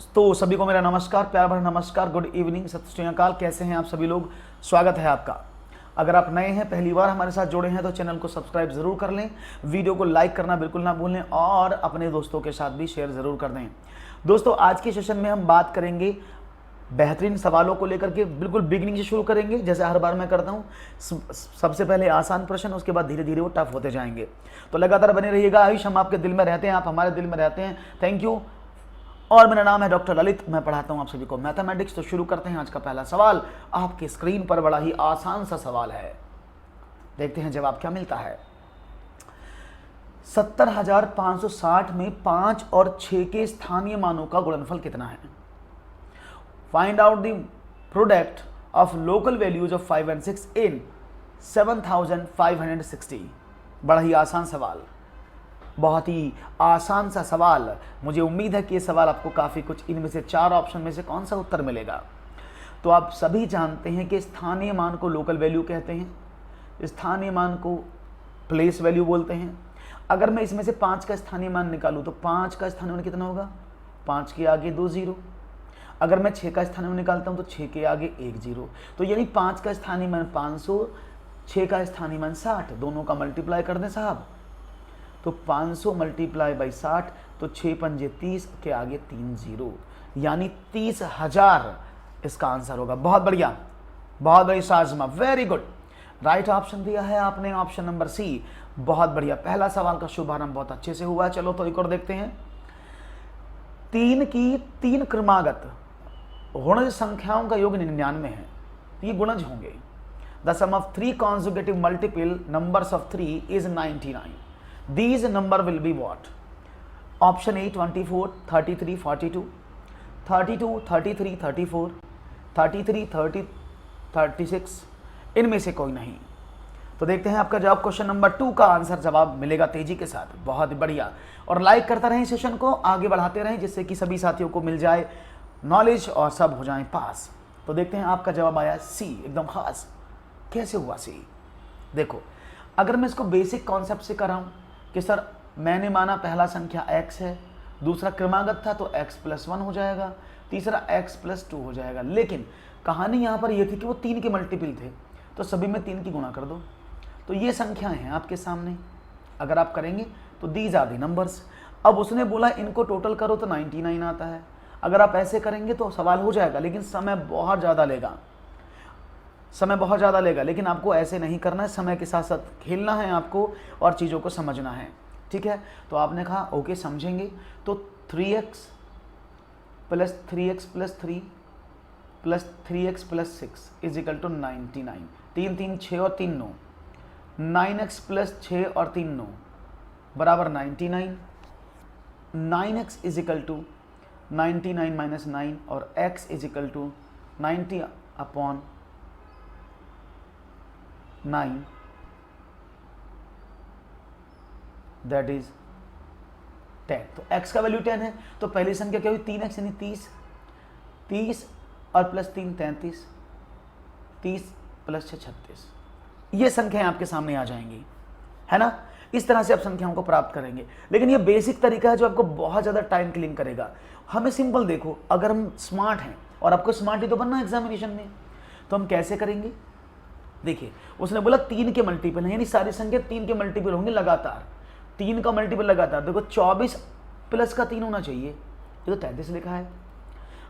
तो सभी को मेरा नमस्कार, प्यार भरा नमस्कार, गुड इवनिंग, सत श्री अकाल। कैसे हैं आप सभी लोग? स्वागत है आपका। अगर आप नए हैं, पहली बार हमारे साथ जुड़े हैं तो चैनल को सब्सक्राइब जरूर कर लें, वीडियो को लाइक करना बिल्कुल ना भूलें और अपने दोस्तों के साथ भी शेयर जरूर कर दें। दोस्तों, आज के सेशन में हम बात करेंगे बेहतरीन सवालों को लेकर के। बिल्कुल बिगिनिंग से शुरू करेंगे, जैसे हर बार मैं करता हूँ। सबसे पहले आसान प्रश्न, उसके बाद धीरे धीरे वो टफ होते जाएंगे। तो लगातार बने रहिएगा। आयुष, हम आपके दिल में रहते हैं, आप हमारे दिल में रहते हैं। Thank you. और मेरा नाम है डॉक्टर ललित, मैं पढ़ाता हूं आप सभी को मैथमेटिक्स। तो शुरू करते हैं आज का पहला सवाल। आपकी स्क्रीन पर बड़ा ही आसान सा सवाल है, देखते हैं जवाब क्या मिलता है। 70,560 में 5 और 6 के स्थानीय मानों का गुणनफल कितना है? Find out the product of local values of 5 and 6 इन 7,560। बड़ा ही आसान सवाल, बहुत ही आसान सा सवाल। मुझे उम्मीद है कि ये सवाल आपको काफ़ी कुछ, इनमें से 4 ऑप्शन में से कौन सा उत्तर मिलेगा। तो आप सभी जानते हैं कि स्थानीय मान को लोकल वैल्यू कहते हैं, स्थानीय मान को प्लेस वैल्यू बोलते हैं। अगर मैं इसमें से 5 का स्थानीय मान निकालूं तो 5 का स्थानीय मान कितना होगा? 5 के आगे 2 जीरो। अगर मैं 6 का स्थानीय मान निकालता हूं तो 6 के आगे 1 जीरो। तो यानी 5 का स्थानीय मान 500, 6 का स्थानीय मान 60, दोनों का मल्टीप्लाई कर दें साहब। तो 500 मल्टीप्लाई बाई 60, तो 6 पंजे 30 के आगे 3 जीरो, यानी 30,000 इसका आंसर होगा। बहुत बढ़िया, बहुत बड़ी साजमा, वेरी गुड। राइट ऑप्शन दिया है आपने, ऑप्शन नंबर सी। बहुत बढ़िया, पहला सवाल का शुभारंभ बहुत अच्छे से हुआ। चलो तो एक और देखते हैं। 3 की 3 क्रमागत गुणज संख्याओं का योग 99 है, तो ये गुणज होंगे। The sum of 3 conjugative multiple numbers of 3 is 99। These number will be what? Option A 24, 33, 42, 32, 33, 34, 33, 30, 36। इनमें से कोई नहीं। तो देखते हैं आपका जवाब। क्वेश्चन नंबर 2 का आंसर जवाब मिलेगा तेजी के साथ। बहुत बढ़िया। और लाइक करते रहें, सेशन को आगे बढ़ाते रहें, जिससे कि सभी साथियों को मिल जाए नॉलेज और सब हो जाएं पास। तो देखते हैं आपका जवाब आया सी, एकदम खास। कैसे हुआ सी? देखो, अगर मैं इसको बेसिक कॉन्सेप्ट से कराऊं कि सर मैंने माना पहला संख्या x है, दूसरा क्रमागत था तो x + 1 हो जाएगा, तीसरा x + 2 हो जाएगा। लेकिन कहानी यहाँ पर यह थी कि वो 3 के मल्टीपल थे, तो सभी में 3 की गुणा कर दो। तो ये संख्याएं हैं आपके सामने, अगर आप करेंगे तो दीज आर दी नंबर्स। अब उसने बोला इनको टोटल करो तो 99 आता है। अगर आप ऐसे करेंगे तो सवाल हो जाएगा, लेकिन समय बहुत ज़्यादा लेगा, समय बहुत ज़्यादा लेगा। लेकिन आपको ऐसे नहीं करना है, समय के साथ साथ खेलना है आपको और चीज़ों को समझना है, ठीक है? तो आपने कहा ओके, समझेंगे। तो 3x + 3x + 3 + 3x + 6 is equal to 99। 3 3 6 और 3 9, 9x + 6 और 3 9 बराबर 99। 9x इज इक्वल टू 99 - 9 और x is equal to 90/9, that is 10। तो x का वैल्यू 10 है, तो पहली संख्या क्या हुई? 3x यानी 30, 30 और +3 33, 30 + 6 36। ये संख्याएं आपके सामने आ जाएंगी, है ना? इस तरह से आप संख्याओं को प्राप्त करेंगे। लेकिन ये बेसिक तरीका है जो आपको बहुत ज़्यादा टाइम किलिंग करेगा। हमें सिंपल देखो, अगर हम स्मार्ट हैं, और आपको स्मार्ट ही तो बनना है एग्जामिनेशन में, तो हम कैसे करेंगे? देखिए, उसने बोला 3 के मल्टीपल है, यानी सारी संख्या 3 के मल्टीपल होंगे लगातार। 3 का मल्टीपल लगातार, देखो 24 + का 3 होना चाहिए, ये तो 33 लिखा है।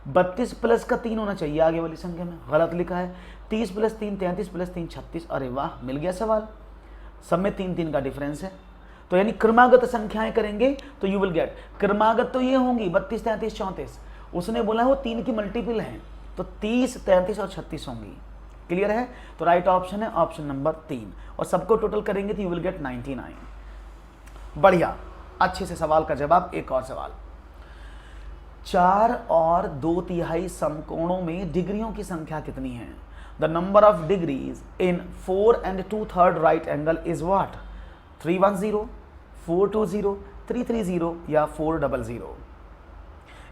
32 + का 3 होना चाहिए आगे वाली संख्या में, गलत लिखा है। 30 + 3 33 + 3 36। अरे वाह, मिल गया सवाल। सब में 3 3 का डिफरेंस है। तो यानी क्रमागत संख्याएं करेंगे तो यू विल गेट, क्रमागत तो ये होंगी 32 33 34। उसने बोला वो 3 की मल्टीपल हैं, तो 30 33 और 36 होंगी। क्लियर है? तो राइट ऑप्शन है ऑप्शन नंबर 3, और सबको टोटल करेंगे तो यू विल गेट 99। बढ़िया, अच्छे से सवाल का जवाब। एक और सवाल। 4 और 2/3 समकोणों में डिग्रियों की संख्या कितनी है? The number of degrees in 4 and 2/3 right angle is what? 310, 420, 330 या 400?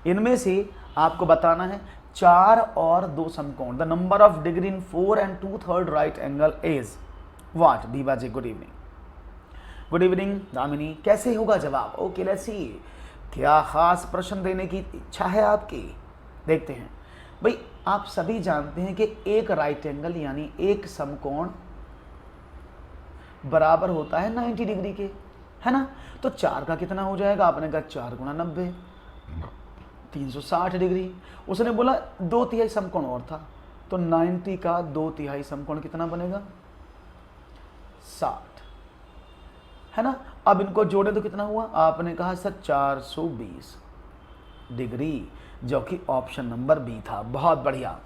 इनमें से आपको बताना है 4 और 2 समकोण। The number of degree in 4 and 2/3 right angle is what? बीबाजी, good evening. Good evening Damini, कैसे होगा जवाब? Okay, let's see. क्या खास प्रश्न देने की इच्छा है आपकी? देखते हैं भाई। आप सभी जानते हैं कि एक राइट एंगल यानी एक समकोण बराबर होता है 90 डिग्री के, है ना। तो 4 का कितना हो जाएगा? आपने कहा 4 गुणा 90, 360 डिग्री। उसने बोला 2/3 समकोण और था, तो 90 का 2/3 समकोण कितना बनेगा? 60, है ना। अब इनको जोड़े तो कितना हुआ? आपने कहा सर 420 डिग्री, जो कि ऑप्शन नंबर बी था। बहुत बढ़िया,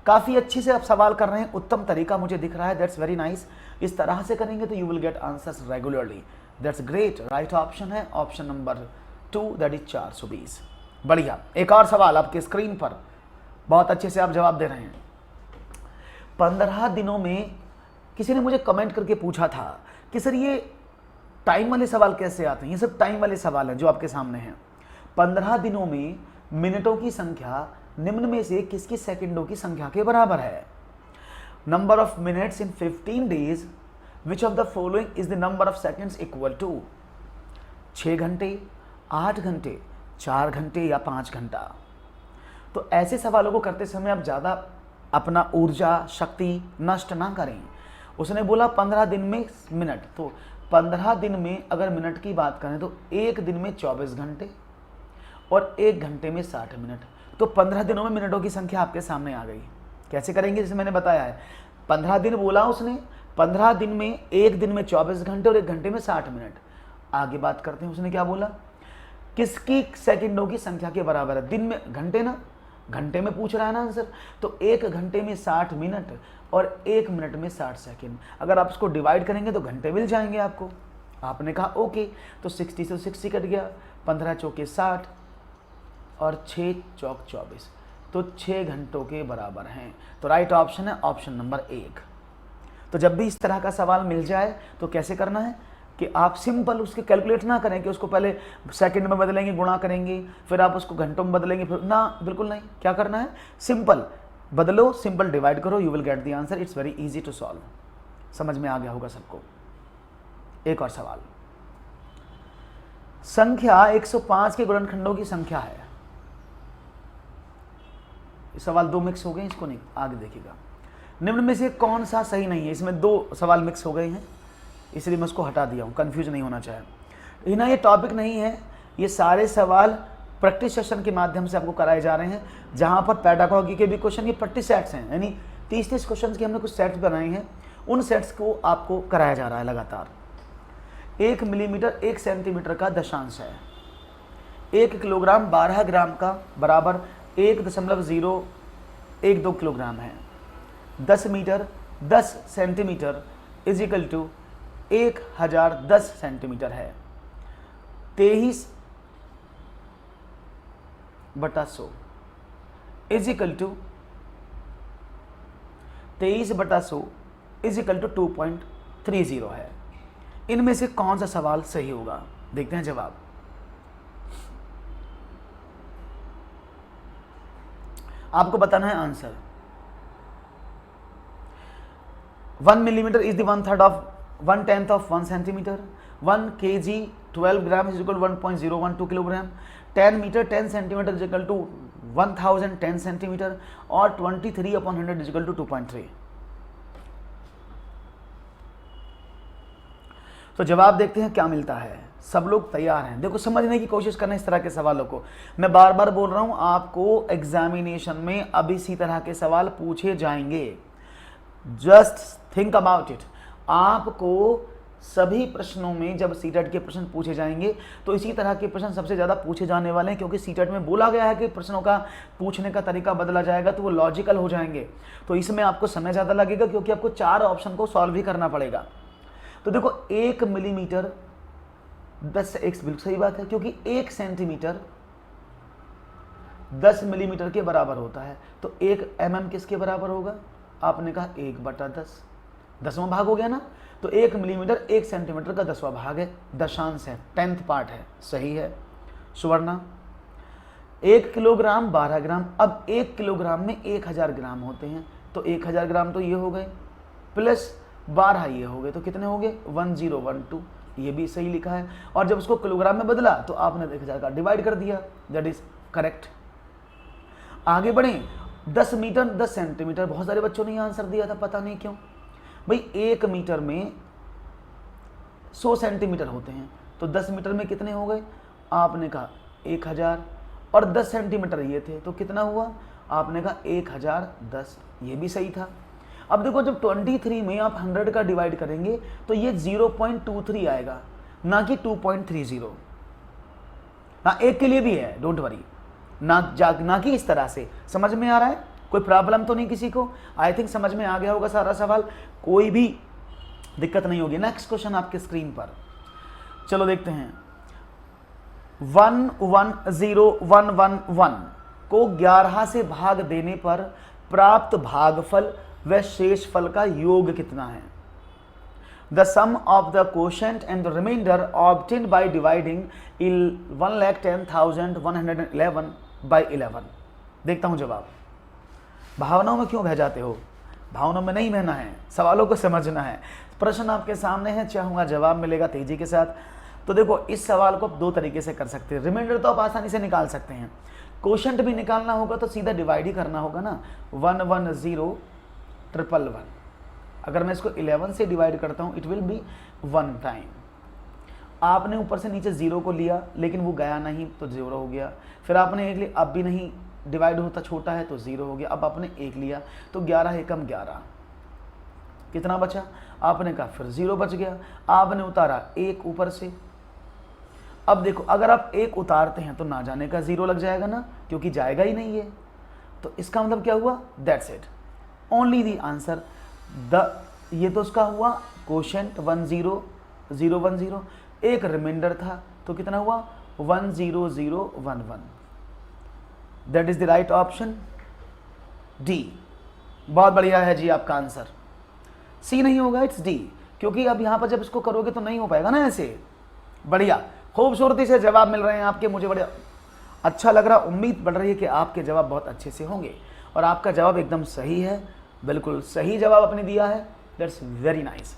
काफ़ी अच्छे से आप सवाल कर रहे हैं, उत्तम तरीका मुझे दिख रहा है। That's very nice. इस तरह से करेंगे तो you will gate answers regularly. That's great. Right option है ऑप्शन नंबर 2, दैट इज 420। बढ़िया। एक और सवाल आपके स्क्रीन पर, बहुत अच्छे से आप जवाब दे रहे हैं। 15 दिनों में किसी ने मुझे कमेंट करके पूछा था कि सर ये टाइम वाले सवाल कैसे आते हैं? ये सब टाइम वाले सवाल हैं जो आपके सामने हैं। 15 दिनों में मिनटों की संख्या निम्न में से किसकी सेकंडों की संख्या के बराबर है? Number of minutes in 15 days, which of the following is the number of seconds equal to? 6 घंटे, 8 घंटे, 4 घंटे या 5 घंटा? तो ऐसे सवालों को करते समय आप ज़्यादा अपना ऊर्जा शक्ति नष्ट ना करें। उसने बोला 15 दिन में मिनट, तो 15 दिन में अगर मिनट की बात करें तो एक दिन में 24 घंटे और 1 घंटे में 60 मिनट। तो 15 दिनों में मिनटों की संख्या आपके सामने आ गई। कैसे करेंगे? जैसे मैंने बताया है, 15 दिन बोला उसने, 15 दिन में एक दिन में 24 घंटे और 1 घंटे में 60 मिनट। आगे बात करते हैं, उसने क्या बोला? किसकी सेकंडों की संख्या के बराबर है? दिन में, घंटे ना, घंटे में पूछ रहा है ना आंसर। तो 1 घंटे में 60 मिनट और 1 मिनट में 60 सेकंड। अगर आप इसको डिवाइड करेंगे तो घंटे मिल जाएंगे आपको। आपने कहा ओके, तो 60 से 60 कट गया, 15 चौके 60 और 6 चौक 24, तो 6 घंटों के बराबर हैं। तो राइट ऑप्शन है ऑप्शन नंबर 1। तो जब भी इस तरह का सवाल मिल जाए तो कैसे करना है कि आप सिंपल उसके कैलकुलेट ना करें कि उसको पहले सेकंड में बदलेंगे, गुणा करेंगे, फिर आप उसको घंटों में बदलेंगे, फिर ना, बिल्कुल नहीं। क्या करना है? सिंपल बदलो, सिंपल डिवाइड करो, you will get the answer. It's very easy to solve. समझ में आ गया होगा सबको। एक और सवाल, संख्या 105 के गुणनखंडों की संख्या है। सवाल 2 मिक्स हो गए, इसको नहीं, आगे देखिएगा। निम्न में से कौन सा सही नहीं है? इसमें 2 सवाल मिक्स हो गए हैं, इसलिए मैं उसको हटा दिया हूँ, कंफ्यूज नहीं होना चाहिए। ना, ये टॉपिक नहीं है, ये सारे सवाल प्रैक्टिस सेशन के माध्यम से आपको कराए जा रहे हैं, जहाँ पर पेडागॉजी के भी क्वेश्चन, ये प्रैक्टिस सेट्स हैं, यानी 30-30 क्वेश्चन के हमने कुछ सेट्स बनाए हैं, उन सेट्स को आपको कराया जा रहा है लगातार। 1 मिलीमीटर 1 सेंटीमीटर का दशांश है। 1 किलोग्राम 12 ग्राम का बराबर 1.012 किलोग्राम है। 10 metre 10 centimetre is equal to 1010 centimetre है। 23/100 is equal to 23/100 is equal to 2.30 है। इनमें से कौन सा सवाल सही होगा? देखते हैं जवाब। आपको बताना है answer. 1 millimetre is the 1/3 of 1/10 of 1 centimetre. 1 kg 12 gram is equal 1.012 kilogram. 10 metre 10 centimetre is equal to 1010 centimetre और 23/100 इज इक्वल टू 2.3। तो जवाब देखते हैं क्या मिलता है। सब लोग तैयार हैं? देखो, समझने की कोशिश करना इस तरह के सवालों को। मैं बार बार बोल रहा हूं, आपको एग्जामिनेशन में अब इसी तरह के सवाल पूछे जाएंगे। Just think about it. आपको सभी प्रश्नों में जब सीटेट के प्रश्न पूछे जाएंगे तो इसी तरह के प्रश्न सबसे ज़्यादा पूछे जाने वाले हैं, क्योंकि सीटेट में बोला गया है कि प्रश्नों का पूछने का तरीका बदला जाएगा, तो वो लॉजिकल हो जाएंगे। तो इसमें आपको समय ज़्यादा लगेगा, क्योंकि आपको 4 ऑप्शन को सॉल्व ही करना पड़ेगा। तो देखो, 1 मिलीमीटर 10 x, बिल्कुल सही बात है, क्योंकि 1 सेंटीमीटर 10 मिलीमीटर के बराबर होता है। तो 1 mm किसके बराबर होगा? आपने कहा 1/10, 10वां भाग हो गया ना। तो 1 मिलीमीटर 1 सेंटीमीटर का 10वां भाग है, दशांश है, 10th पार्ट है। सही है सुवर्णा। 1 किलोग्राम 12 ग्राम। अब 1 किलोग्राम में 1000 ग्राम होते हैं, तो 1000 ग्राम तो ये हो गए, प्लस 12 ये हो गए, तो कितने हो गए? 1012 ये भी सही लिखा है। और जब उसको किलोग्राम में बदला तो आपने 1000 का डिवाइड कर दिया, दैट इज करेक्ट। आगे बढ़े, 10 मीटर 10 सेंटीमीटर, बहुत सारे बच्चों ने आंसर दिया था, पता नहीं क्यों भाई। 1 मीटर में 100 सेंटीमीटर होते हैं, तो 10 मीटर में कितने हो गए? आपने कहा 1000, और 10 सेंटीमीटर ये थे, तो कितना हुआ? आपने कहा 1010, ये भी सही था। अब देखो, जब 23 में आप 100 का डिवाइड करेंगे तो ये 0.23 आएगा, ना कि 2.30। हाँ, एक के लिए भी है, डोंट वरी, ना कि इस तरह से। समझ में आ रहा है? कोई प्रॉब्लम तो नहीं किसी को? आई थिंक समझ में आ गया होगा सारा सवाल, कोई भी दिक्कत नहीं होगी। नेक्स्ट क्वेश्चन आपके स्क्रीन पर, चलो देखते हैं। 11011 को 11 से भाग देने पर प्राप्त भागफल व शेषफल का योग कितना है? The sum of the quotient and the remainder obtained by dividing 1,10,111 by 11। देखता हूं जवाब। भावनाओं में क्यों बह जाते हो? भावनाओं में नहीं बहना है, सवालों को समझना है। प्रश्न आपके सामने है, चाहूंगा जवाब मिलेगा तेजी के साथ। तो देखो, इस सवाल को आप 2 तरीके से कर सकते हैं। रिमाइंडर तो आप आसानी से निकाल सकते हैं, कोशेंट भी निकालना होगा तो सीधा डिवाइड ही करना होगा ना। 110,111, अगर मैं इसको 11 से डिवाइड करता हूं, इट विल बी 1 टाइम। आपने ऊपर से नीचे 0 को लिया, लेकिन वो गया नहीं तो 0 हो गया। फिर आपने 1 लिया, अब भी नहीं डिवाइड होता, छोटा है तो 0 हो गया। अब आपने 1 लिया तो 11 एकम 11, कितना बचा? आपने कहा फिर 0 बच गया, आपने उतारा 1 ऊपर से। अब देखो, अगर आप 1 उतारते हैं तो ना जाने का 0 लग जाएगा ना, क्योंकि जाएगा ही नहीं है। तो इसका मतलब क्या हुआ? That's it, only the answer. ये तो उसका हुआ कोशेंट 10010, एक रिमाइंडर था तो कितना हुआ? 10011। That is the right option, D. बहुत बढ़िया है जी आपका आंसर। सी नहीं होगा, इट्स डी, क्योंकि अब यहां पर जब इसको करोगे तो नहीं हो पाएगा ना ऐसे। बढ़िया, खूबसूरती से जवाब मिल रहे हैं आपके, मुझे बड़ा अच्छा लग रहा। उम्मीद बढ़ रही है कि आपके जवाब बहुत अच्छे से होंगे, और आपका जवाब एकदम सही है, बिल्कुल सही जवाब आपने दिया है। That's very nice.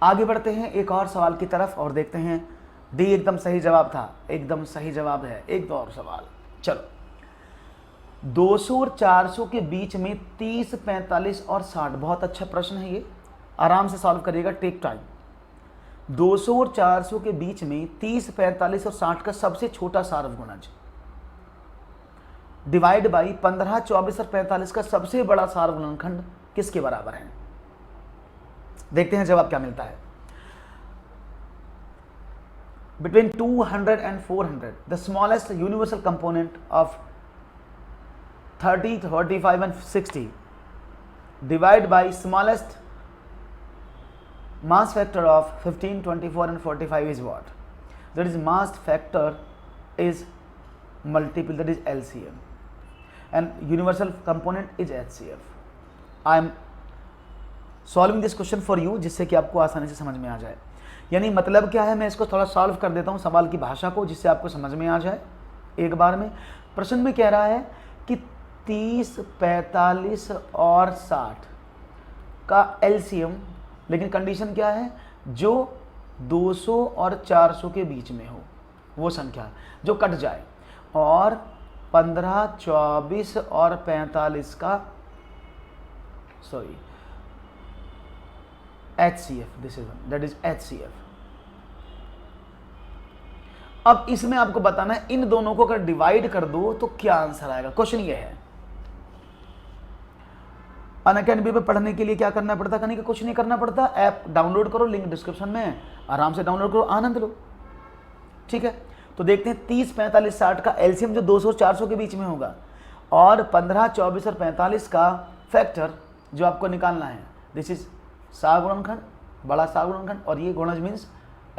आगे बढ़ते हैं एक और सवाल की तरफ और देखते हैं। डी एकदम सही जवाब था, एकदम सही जवाब है। एक दो और सवाल, चलो। 200 और 400 के बीच में 30, 45 और 60, बहुत अच्छा प्रश्न है ये, आराम से सॉल्व करिएगा, टेक टाइम। 200 और 400 के बीच में 30, 45 और 60 का सबसे छोटा सार्वगुणज डिवाइड बाई 15, 24 और 45 का सबसे बड़ा सार्वगुणनखंड किसके बराबर है? देखते हैं जवाब क्या मिलता है। Between 200 and 400, the smallest universal component of 30, 35 and 60 divide by smallest mass factor of 15, 24 and 45 is what? That is, mass factor is multiple, that is LCM, and universal component is HCF. I am solving this question for you, जिससे कि आपको आसानी से समझ में आ जाए। यानी मतलब क्या है, मैं इसको थोड़ा सॉल्व कर देता हूँ सवाल की भाषा को, जिससे आपको समझ में आ जाए एक बार में। प्रश्न में कह रहा है कि 30, 45 और 60 का एलसीएम, लेकिन कंडीशन क्या है? जो 200 और 400 के बीच में हो, वो संख्या जो कट जाए, और 15, 24 और 45 का HCF, this is that is HCF। अब इसमें आपको बताना है इन दोनों को अगर डिवाइड कर दो तो क्या आंसर आएगा। क्वेश्चन ये है। अनअकैडमी पे पढ़ने के लिए क्या करना पड़ता? कहने का कुछ नहीं करना पड़ता, ऐप डाउनलोड करो, लिंक डिस्क्रिप्शन में है, आराम से डाउनलोड करो, आनंद लो। ठीक है, तो देखते हैं 30, 45, 60 का एलसीएम जो 200 400 के बीच में होगा, और 15, 24 और 45 का फैक्टर जो आपको निकालना है। दिस इज सागुणनखंड, बड़ा सागुणनखंड, और ये गुणज मीन्स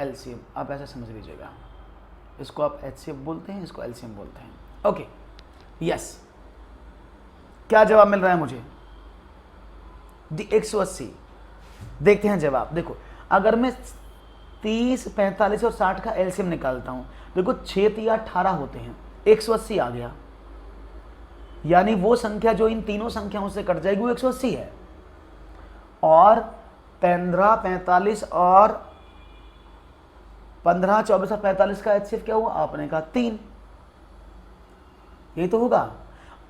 एलसीएम। आप ऐसा समझ लीजिएगा, इसको आप HCF बोलते हैं, इसको LCM बोलते हैं। Okay, yes. क्या जवाब मिल रहा है मुझे? 180। देखते हैं जवाब। देखो, अगर मैं 30, 45 और 60 का LCM निकालता हूं, देखो 6 या 18 होते हैं, 180 आ गया। यानी वो संख्या जो इन तीनों संख्याओं से कट जाएगी वो 180 है। और 15, 45 और 15, 24 और 45 का HCF क्या हुआ? आपने कहा 3, ये तो होगा।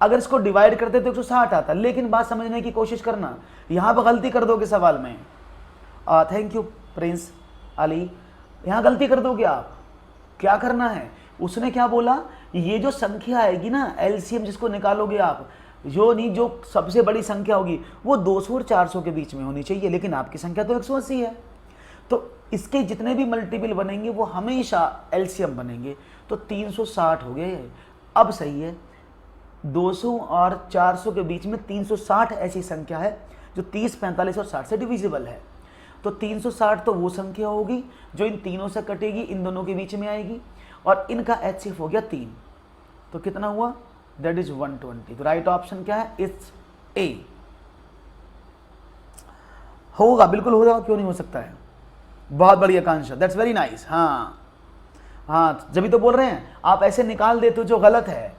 अगर इसको डिवाइड करते तो 160 आता, लेकिन बात समझने की कोशिश करना, यहां पर गलती कर दोगे सवाल में। थैंक यू प्रिंस अली, यहां गलती कर दोगे आप। क्या करना है, उसने क्या बोला, ये जो संख्या आएगी ना एलसीएम जिसको निकालोगे आप, जो सबसे बड़ी संख्या होगी वो 200 और 400 के बीच में होनी चाहिए, लेकिन आपकी संख्या तो 180 है, तो इसके जितने भी मल्टीपल बनेंगे वो हमेशा एलसीएम बनेंगे, तो 360 हो गए। अब सही है, 200 और 400 के बीच में 360 ऐसी संख्या है जो 30, 45 और 60 से डिविजिबल है, तो 360 तो वो संख्या होगी जो इन तीनों से कटेगी, इन दोनों के बीच में आएगी, और इनका HCF हो गया 3, तो कितना हुआ? That is 120। तो राइट ऑप्शन क्या है? It's a. होगा, बिल्कुल होगा, क्यों नहीं हो सकता है। बहुत बढ़िया कांशा, दैट्स वेरी नाइस। हाँ हाँ, जब भी तो बोल रहे हैं आप ऐसे निकाल देते हो जो गलत है,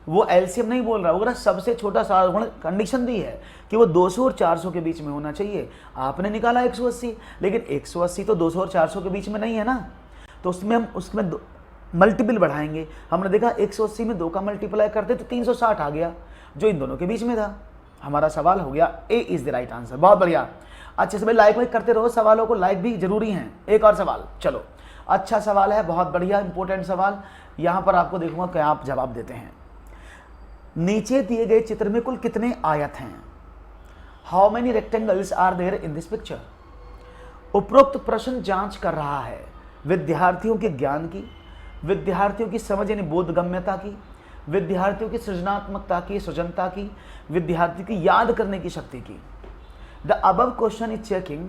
वो एलसीएम नहीं बोल रहा, वो सबसे छोटा सा कंडीशन दी है कि वो 200 और 400 के बीच में होना चाहिए। आपने निकाला 180, लेकिन 180 तो 200 और 400 के बीच में नहीं है ना, तो उसमें मल्टीपल बढ़ाएंगे। हमने देखा 180 में 2 का मल्टीप्लाई करते तो 360 आ गया, जो इन दोनों के बीच में था। हमारा सवाल हो गया ए इज द राइट आंसर। बहुत बढ़िया, अच्छे से भाई लाइक वाइक करते रहो, सवालों को लाइक भी जरूरी हैं। एक और सवाल, चलो अच्छा सवाल है, बहुत बढ़िया इंपॉर्टेंट सवाल। यहां पर आपको देखूंगा क्या आप जवाब देते हैं। नीचे दिए गए चित्र में कुल कितने आयत हैं? How many rectangles are there in this picture? उपरोक्त प्रश्न जांच कर रहा है विद्यार्थियों के ज्ञान की, विद्यार्थियों की समझ यानी बोधगम्यता की, विद्यार्थियों की सृजनात्मकता की, सृजनता की, विद्यार्थियों की याद करने की शक्ति की। The above question is checking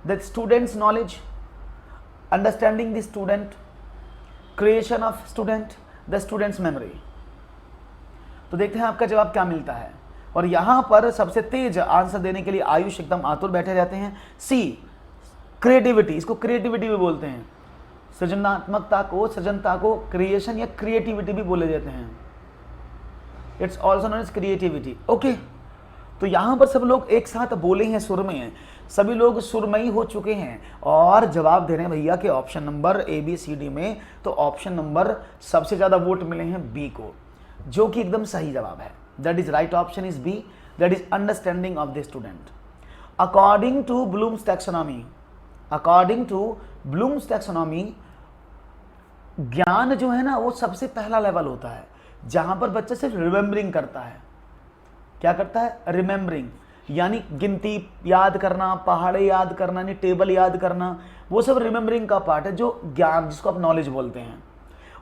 the students knowledge, understanding the student, creation of student, the students memory. तो देखते हैं आपका जवाब क्या मिलता है। और यहां पर सबसे तेज आंसर देने के लिए आयुष एकदम आतुर बैठे रहते हैं। सी, क्रिएटिविटी, इसको क्रिएटिविटी भी बोलते हैं, सृजनात्मकता को, सृजनता को क्रिएशन या क्रिएटिविटी भी बोले जाते हैं। It's also known as creativity. Okay, तो यहां पर सब लोग एक साथ बोले हैं, सुर में हैं, सभी लोग सुरमई हो चुके हैं और जवाब दे रहे हैं भैया के ऑप्शन नंबर ABCD में। तो ऑप्शन नंबर सबसे ज्यादा वोट मिले हैं बी को, जो कि एकदम सही जवाब है। That is right option is B, that is understanding of the student. According to Bloom's taxonomy, according to Bloom's taxonomy, ज्ञान जो है ना वो सबसे पहला लेवल होता है जहां पर बच्चा सिर्फ रिमेंबरिंग करता है। क्या करता है? रिमेंबरिंग, यानी गिनती याद करना, पहाड़े याद करना, यानी टेबल याद करना, वो सब रिमेंबरिंग का पार्ट है, जो ज्ञान जिसको आप नॉलेज बोलते हैं।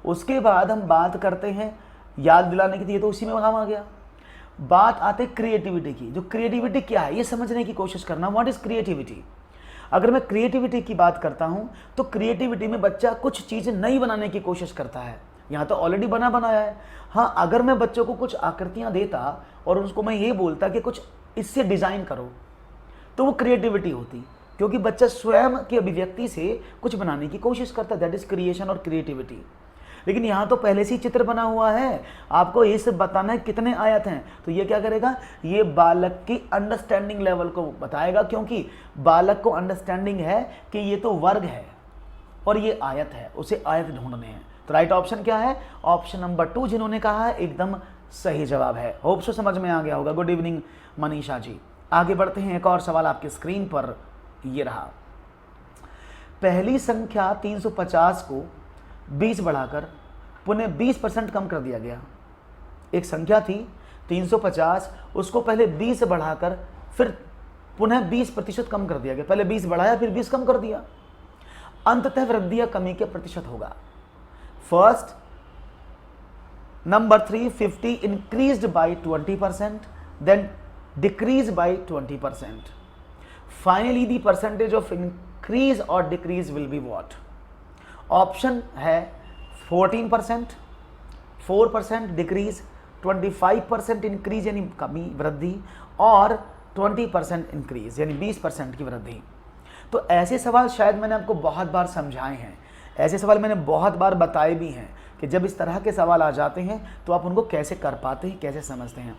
उसके बाद हम बात करते हैं याद दिलाने की, तो उसी में काम आ गया। बात आते क्रिएटिविटी की, जो क्रिएटिविटी क्या है ये समझने की कोशिश करना। What is creativity? अगर मैं क्रिएटिविटी की बात करता हूं तो क्रिएटिविटी में बच्चा कुछ चीजें नई बनाने की कोशिश करता है। यहाँ तो ऑलरेडी बना बनाया है। हाँ, अगर मैं बच्चों को कुछ आकृतियां देता और उसको मैं ये बोलता कि कुछ इससे डिजाइन करो, तो वो क्रिएटिविटी होती, क्योंकि बच्चा स्वयं की अभिव्यक्ति से कुछ बनाने की कोशिश करता है। दैट इज क्रिएशन और क्रिएटिविटी। लेकिन यहाँ तो पहले से ही चित्र बना हुआ है, आपको ये सब बताना है कितने आयत हैं, तो ये क्या करेगा, ये बालक की अंडरस्टैंडिंग लेवल को बताएगा, क्योंकि बालक को अंडरस्टैंडिंग है कि ये तो वर्ग है और ये आयत है, उसे आयत ढूंढने हैं। तो राइट ऑप्शन क्या है? ऑप्शन नंबर 2 जिन्होंने कहा है एकदम सही जवाब है। होप सो समझ में आ गया होगा। Good evening Manisha ji. आगे बढ़ते हैं, एक और सवाल आपकी स्क्रीन पर ये रहा। पहली संख्या 350 को 20 बढ़ाकर पुनः 20% कम कर दिया गया। एक संख्या थी 350, उसको पहले 20 बढ़ाकर फिर पुनः 20% कम कर दिया गया। पहले 20 बढ़ाया फिर 20 कम कर दिया। अंततः वृद्धि या कमी के प्रतिशत होगा। First number 350 increased by 20%, then decrease by 20%. Finally the percentage of increase or decrease will be what? Option है 14%, 4% डिक्रीज, 25% इंक्रीज यानी कमी वृद्धि, और 20% इंक्रीज यानी 20% की वृद्धि। तो ऐसे सवाल शायद मैंने आपको बहुत बार समझाए हैं, ऐसे सवाल मैंने बहुत बार बताए भी हैं कि जब इस तरह के सवाल आ जाते हैं तो आप उनको कैसे कर पाते हैं, कैसे समझते हैं।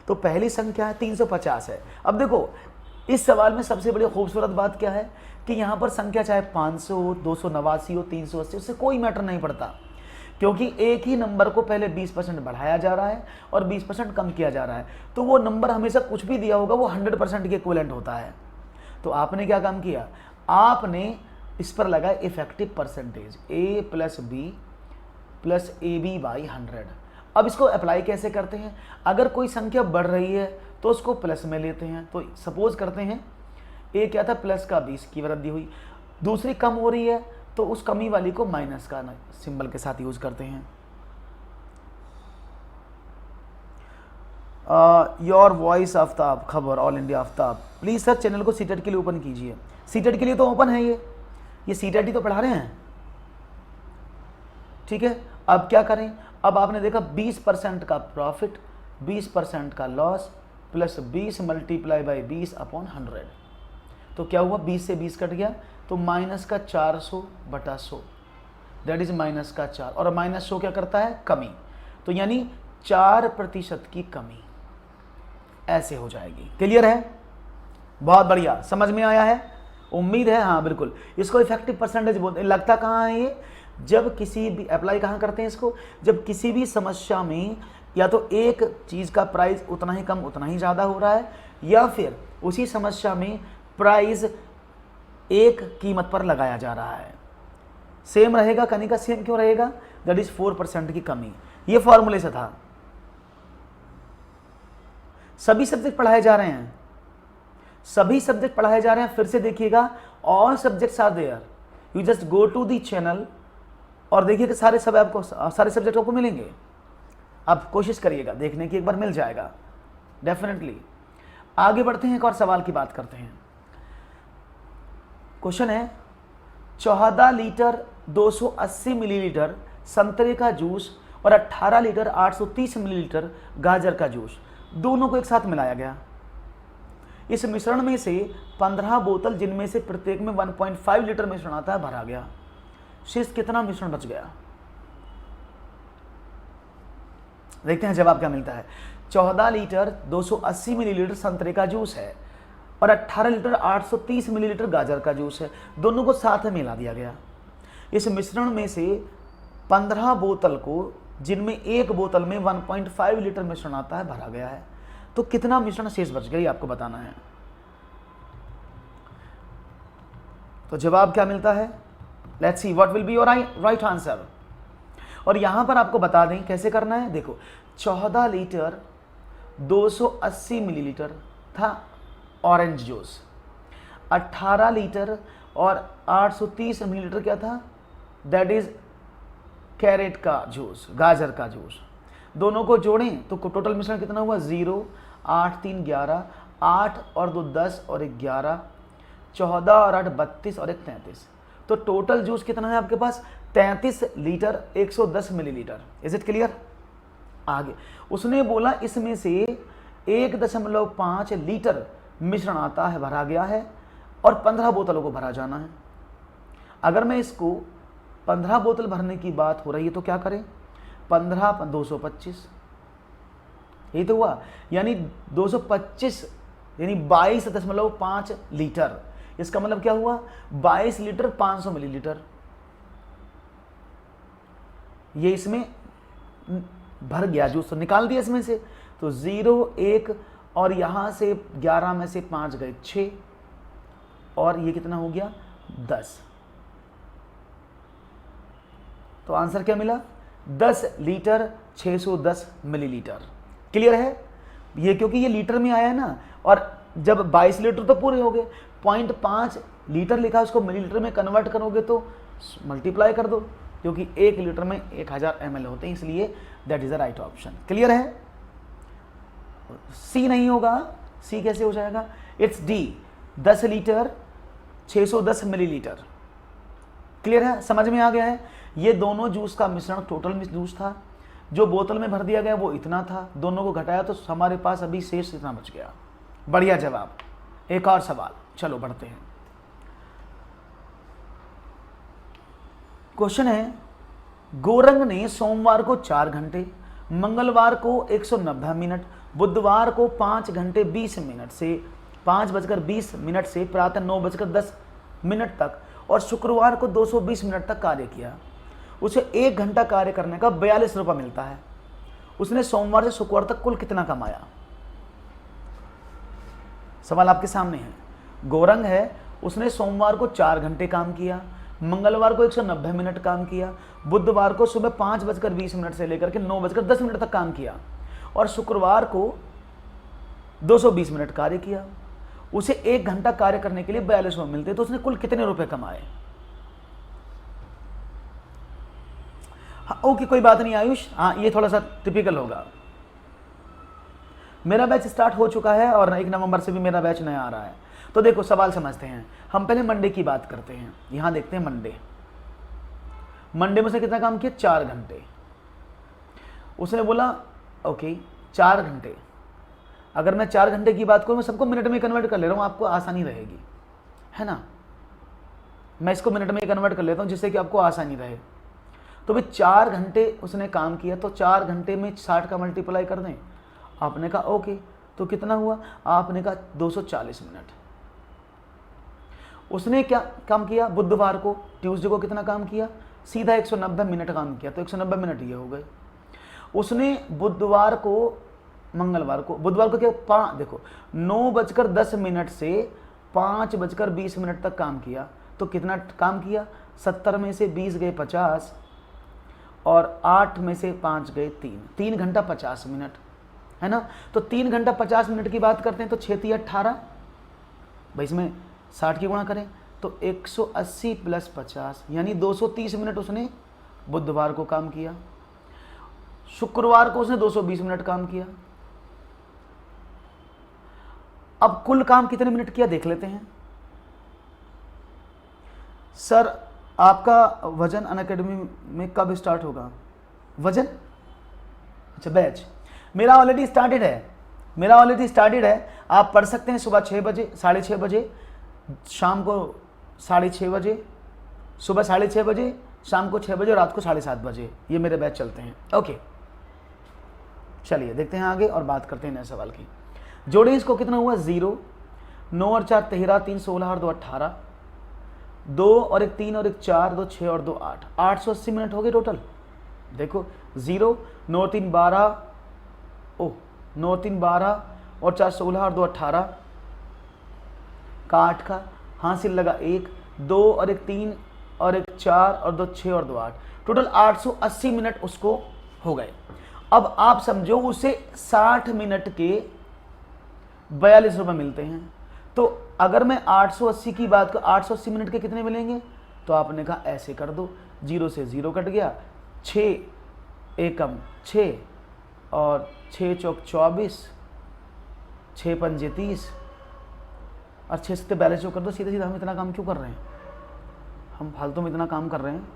तो पहली संख्या है 350 है। अब देखो इस सवाल में सबसे बड़ी खूबसूरत बात क्या है कि यहाँ पर संख्या चाहे 500 हो, 289 हो, 380, उससे कोई मैटर नहीं पड़ता, क्योंकि एक ही नंबर को पहले 20% बढ़ाया जा रहा है और 20% कम किया जा रहा है, तो वो नंबर हमेशा कुछ भी दिया होगा वो 100% के इक्विवेलेंट होता है। तो आपने क्या काम किया, आपने इस पर लगाया effective percentage a plus B plus A B by 100। अब इसको अप्लाई कैसे करते हैं, अगर कोई संख्या बढ़ रही है तो उसको प्लस में लेते हैं। तो सपोज करते हैं a क्या था, प्लस का 20 की वृद्धि हुई, दूसरी कम हो रही है तो उस कमी वाली को माइनस का सिंबल के साथ यूज करते हैं। योर वॉइस आफ्ताब खबर all India Aftab, please sir channel को सीटेट के लिए ओपन कीजिए। सीटेट के लिए तो ओपन है, ये सीटेट ही तो पढ़ा रहे हैं, ठीक है। अब क्या करें, अब आपने देखा 20% का प्रॉफिट, 20% का loss, plus 20 multiply by 20 upon 100, तो क्या हुआ, 20 से 20 कट गया तो माइनस का 400/100, दैट इज माइनस का 4, और माइनस 100 क्या करता है, कमी, तो यानी 4% की कमी, ऐसे हो जाएगी। क्लियर है, बहुत बढ़िया, समझ में आया है, उम्मीद है, हाँ बिल्कुल। इसको इफेक्टिव परसेंटेज बोलते हैं। लगता कहाँ है ये, जब किसी भी अप्लाई कहाँ करते हैं इसको, जब किसी भी समस्या में या तो एक चीज़ का प्राइस उतना ही कम उतना ही ज़्यादा हो रहा है, या फिर उसी समस्या में प्राइस एक कीमत पर लगाया जा रहा है, सेम रहेगा, कहीं का सेम क्यों रहेगा, दैट इज 4% की कमी। ये फॉर्मूले से था। सभी सब्जेक्ट पढ़ाए जा रहे हैं, सभी सब्जेक्ट पढ़ाए जा रहे हैं, फिर से देखिएगा, all subjects are there, you just go to the channel और देखिए कि सारे सब्जेक्ट आपको मिलेंगे। आप कोशिश करिएगा देखने की, एक बार मिल जाएगा डेफिनेटली। आगे बढ़ते हैं, एक और सवाल की बात करते हैं। क्वेश्चन है 14 लीटर 280 मिलीलीटर संतरे का जूस और 18 लीटर 830 मिलीलीटर गाजर का जूस, दोनों को एक साथ मिलाया गया। इस मिश्रण में से 15 बोतल, जिनमें से प्रत्येक में 1.5 लीटर मिश्रण आता है, भरा गया। शेष कितना मिश्रण बच गया? देखते हैं जवाब क्या मिलता है। 14 लीटर 280 मिलीलीटर संतरे का जूस है और 18 लीटर 830 मिलीलीटर गाजर का जूस है, दोनों को साथ में मिला दिया गया। इस मिश्रण में से 15 बोतल को, जिनमें एक बोतल में 1.5 लीटर मिश्रण आता है, भरा गया है। तो कितना मिश्रण शेष बच गया, ये आपको बताना है। तो जवाब क्या मिलता है, let's see what will be your right answer. और यहां पर आपको बता दें कैसे करना है। देखो 14 लीटर 280 मिलीलीटर था ऑरेंज जूस, 18 लीटर और 830 मिलीलीटर क्या था, दैट इज कैरेट का जूस, गाजर का जूस। दोनों को जोड़ें तो टोटल मिश्रण कितना हुआ, 0, 8, 3, 11, 8 और 2 10 और 1 11, 14 और 8 32 और 1 33। तो टोटल जूस कितना है आपके पास, 33 litre 110 millilitre. Is it clear? आगे उसने बोला इसमें से 1.5 लीटर मिश्रण आता है, भरा गया है, और 15 बोतलों को भरा जाना है। अगर मैं इसको 15 बोतल भरने की बात हो रही है तो क्या करें, 15 225, यही तो हुआ, यानी 225 यानी 22.5 लीटर। इसका मतलब क्या हुआ, 22 लीटर 500 मिलीलीटर। ये इसमें भर गया जूस, तो निकाल दिया इसमें से, तो 0 1 और यहां से 11 में से 5 गए 6, और ये कितना हो गया 10। तो आंसर क्या मिला, 10 लीटर 610 मिलीलीटर। क्लियर है ये, क्योंकि ये लीटर में आया है ना, और जब 22 लीटर तो पूरे हो गए, 0.5 लीटर लिखा, उसको मिलीलीटर में कन्वर्ट करोगे तो मल्टीप्लाई कर दो, क्योंकि 1 लीटर में 1000 ml होते हैं, इसलिए that is the right option. Clear है? सी नहीं होगा, सी कैसे हो जाएगा, it's D, 10 litre 610 millilitre. Clear है, समझ में आ गया है। ये दोनों जूस का मिश्रण टोटल जूस था, जो बोतल में भर दिया गया वो इतना था, दोनों को घटाया तो हमारे पास अभी शेष इतना बच गया। बढ़िया जवाब। एक और सवाल, चलो बढ़ते हैं। क्वेश्चन है, गोरंग ने सोमवार को 4 घंटे, मंगलवार को 190 मिनट, बुधवार को 5 घंटे 20 मिनट से 5:20 से प्रातः 9:10 तक और शुक्रवार को 220 मिनट तक कार्य किया, उसे 1 घंटा कार्य करने का 42 रुपये मिलता है। उसने सोमवार से शुक्रवार तक कुल कितना कमाया? सवाल आपके सामने है। गौरंग है, उसने सोमवार को 4 घंटे काम किया, मंगलवार को 190 मिनट काम किया, बुधवार को सुबह 5:20 से लेकर के 9:10 तक काम किया और शुक्रवार को 220 मिनट कार्य किया। उसे 1 घंटा कार्य करने के लिए 42 रुपये मिलते, तो उसने कुल कितने रुपए कमाए? हाँ, ओके, कोई बात नहीं आयुष, हाँ ये थोड़ा सा टिपिकल होगा। मेरा बैच स्टार्ट हो चुका है और 1 नवंबर से भी मेरा बैच नया आ रहा है। तो देखो सवाल समझते हैं। हम पहले मंडे की बात करते हैं। यहां देखते हैं मंडे में उसने कितना काम किया? 4 घंटे। उसने बोला ओके 4 घंटे। अगर मैं 4 घंटे की बात करूं, मैं सबको मिनट में कन्वर्ट कर ले रहा हूं, आपको आसानी रहेगी, है ना। मैं इसको मिनट में कन्वर्ट कर लेता हूं जिससे कि आपको आसानी रहे। तो भाई 4 घंटे उसने काम किया, तो 4 घंटे में 60 का मल्टीप्लाई कर दें। आपने कहा ओके, तो कितना हुआ? आपने कहा 240 मिनट। उसने क्या काम किया? बुधवार को, ट्यूसडे को कितना काम किया? सीधा 190 मिनट काम किया, तो 190 मिनट ये हो गए। उसने बुधवार को, मंगलवार को, बुधवार को क्या देखो 9:10 से 5:20 तक काम किया, तो कितना काम किया? 70 में से 20 गए 50 और 8 में से 5 गए 3 घंटा 50 मिनट, है ना। तो 3 घंटा 50 मिनट की बात करते हैं, तो 6 × 18 भाई, इसमें 60 की गुणा करें तो 180 + 50 यानी 230 मिनट उसने बुधवार को काम किया। शुक्रवार को उसने 220 मिनट काम किया। अब कुल काम कितने मिनट किया देख लेते हैं। सर आपका वजन अनअकैडमी में कब स्टार्ट होगा? वजन, अच्छा बैच मेरा ऑलरेडी स्टार्टेड है। आप पढ़ सकते हैं सुबह 6 बजे, 6:30 बजे, शाम को 6:30 बजे, सुबह 6:30 बजे, शाम को 6 बजे और रात को 7:30 बजे। ये मेरे बैच चलते हैं। ओके चलिए देखते हैं आगे और बात करते हैं नए सवाल की। जोड़े इसको, कितना हुआ? 0, 9 और 4 13, 3 16 और 2 18, 2 और 1 3 और 1 4, 2 6 और 2 8, 880 मिनट हो गए टोटल। देखो 0, 9 3 12, 9 3 12 और 4 16 और 2 18 का 8 का हासिल लगा 1, 2 और 1 3 और 1 4 और 2 6 और 2 8, टोटल 880 मिनट उसको हो गए। अब आप समझो उसे 60 मिनट के 42 रुपये मिलते हैं। तो अगर मैं 880 की बात करूँ, 880 मिनट के कितने मिलेंगे? तो आपने कहा ऐसे कर दो, 0 से 0 कट गया, 6 एकम 6 और 6 चौक 24, 6 पंजे 30 और 6 से 42 जो कर दो। सीधा सीधा हम इतना काम क्यों कर रहे हैं? हम फालतू में इतना काम कर रहे हैं,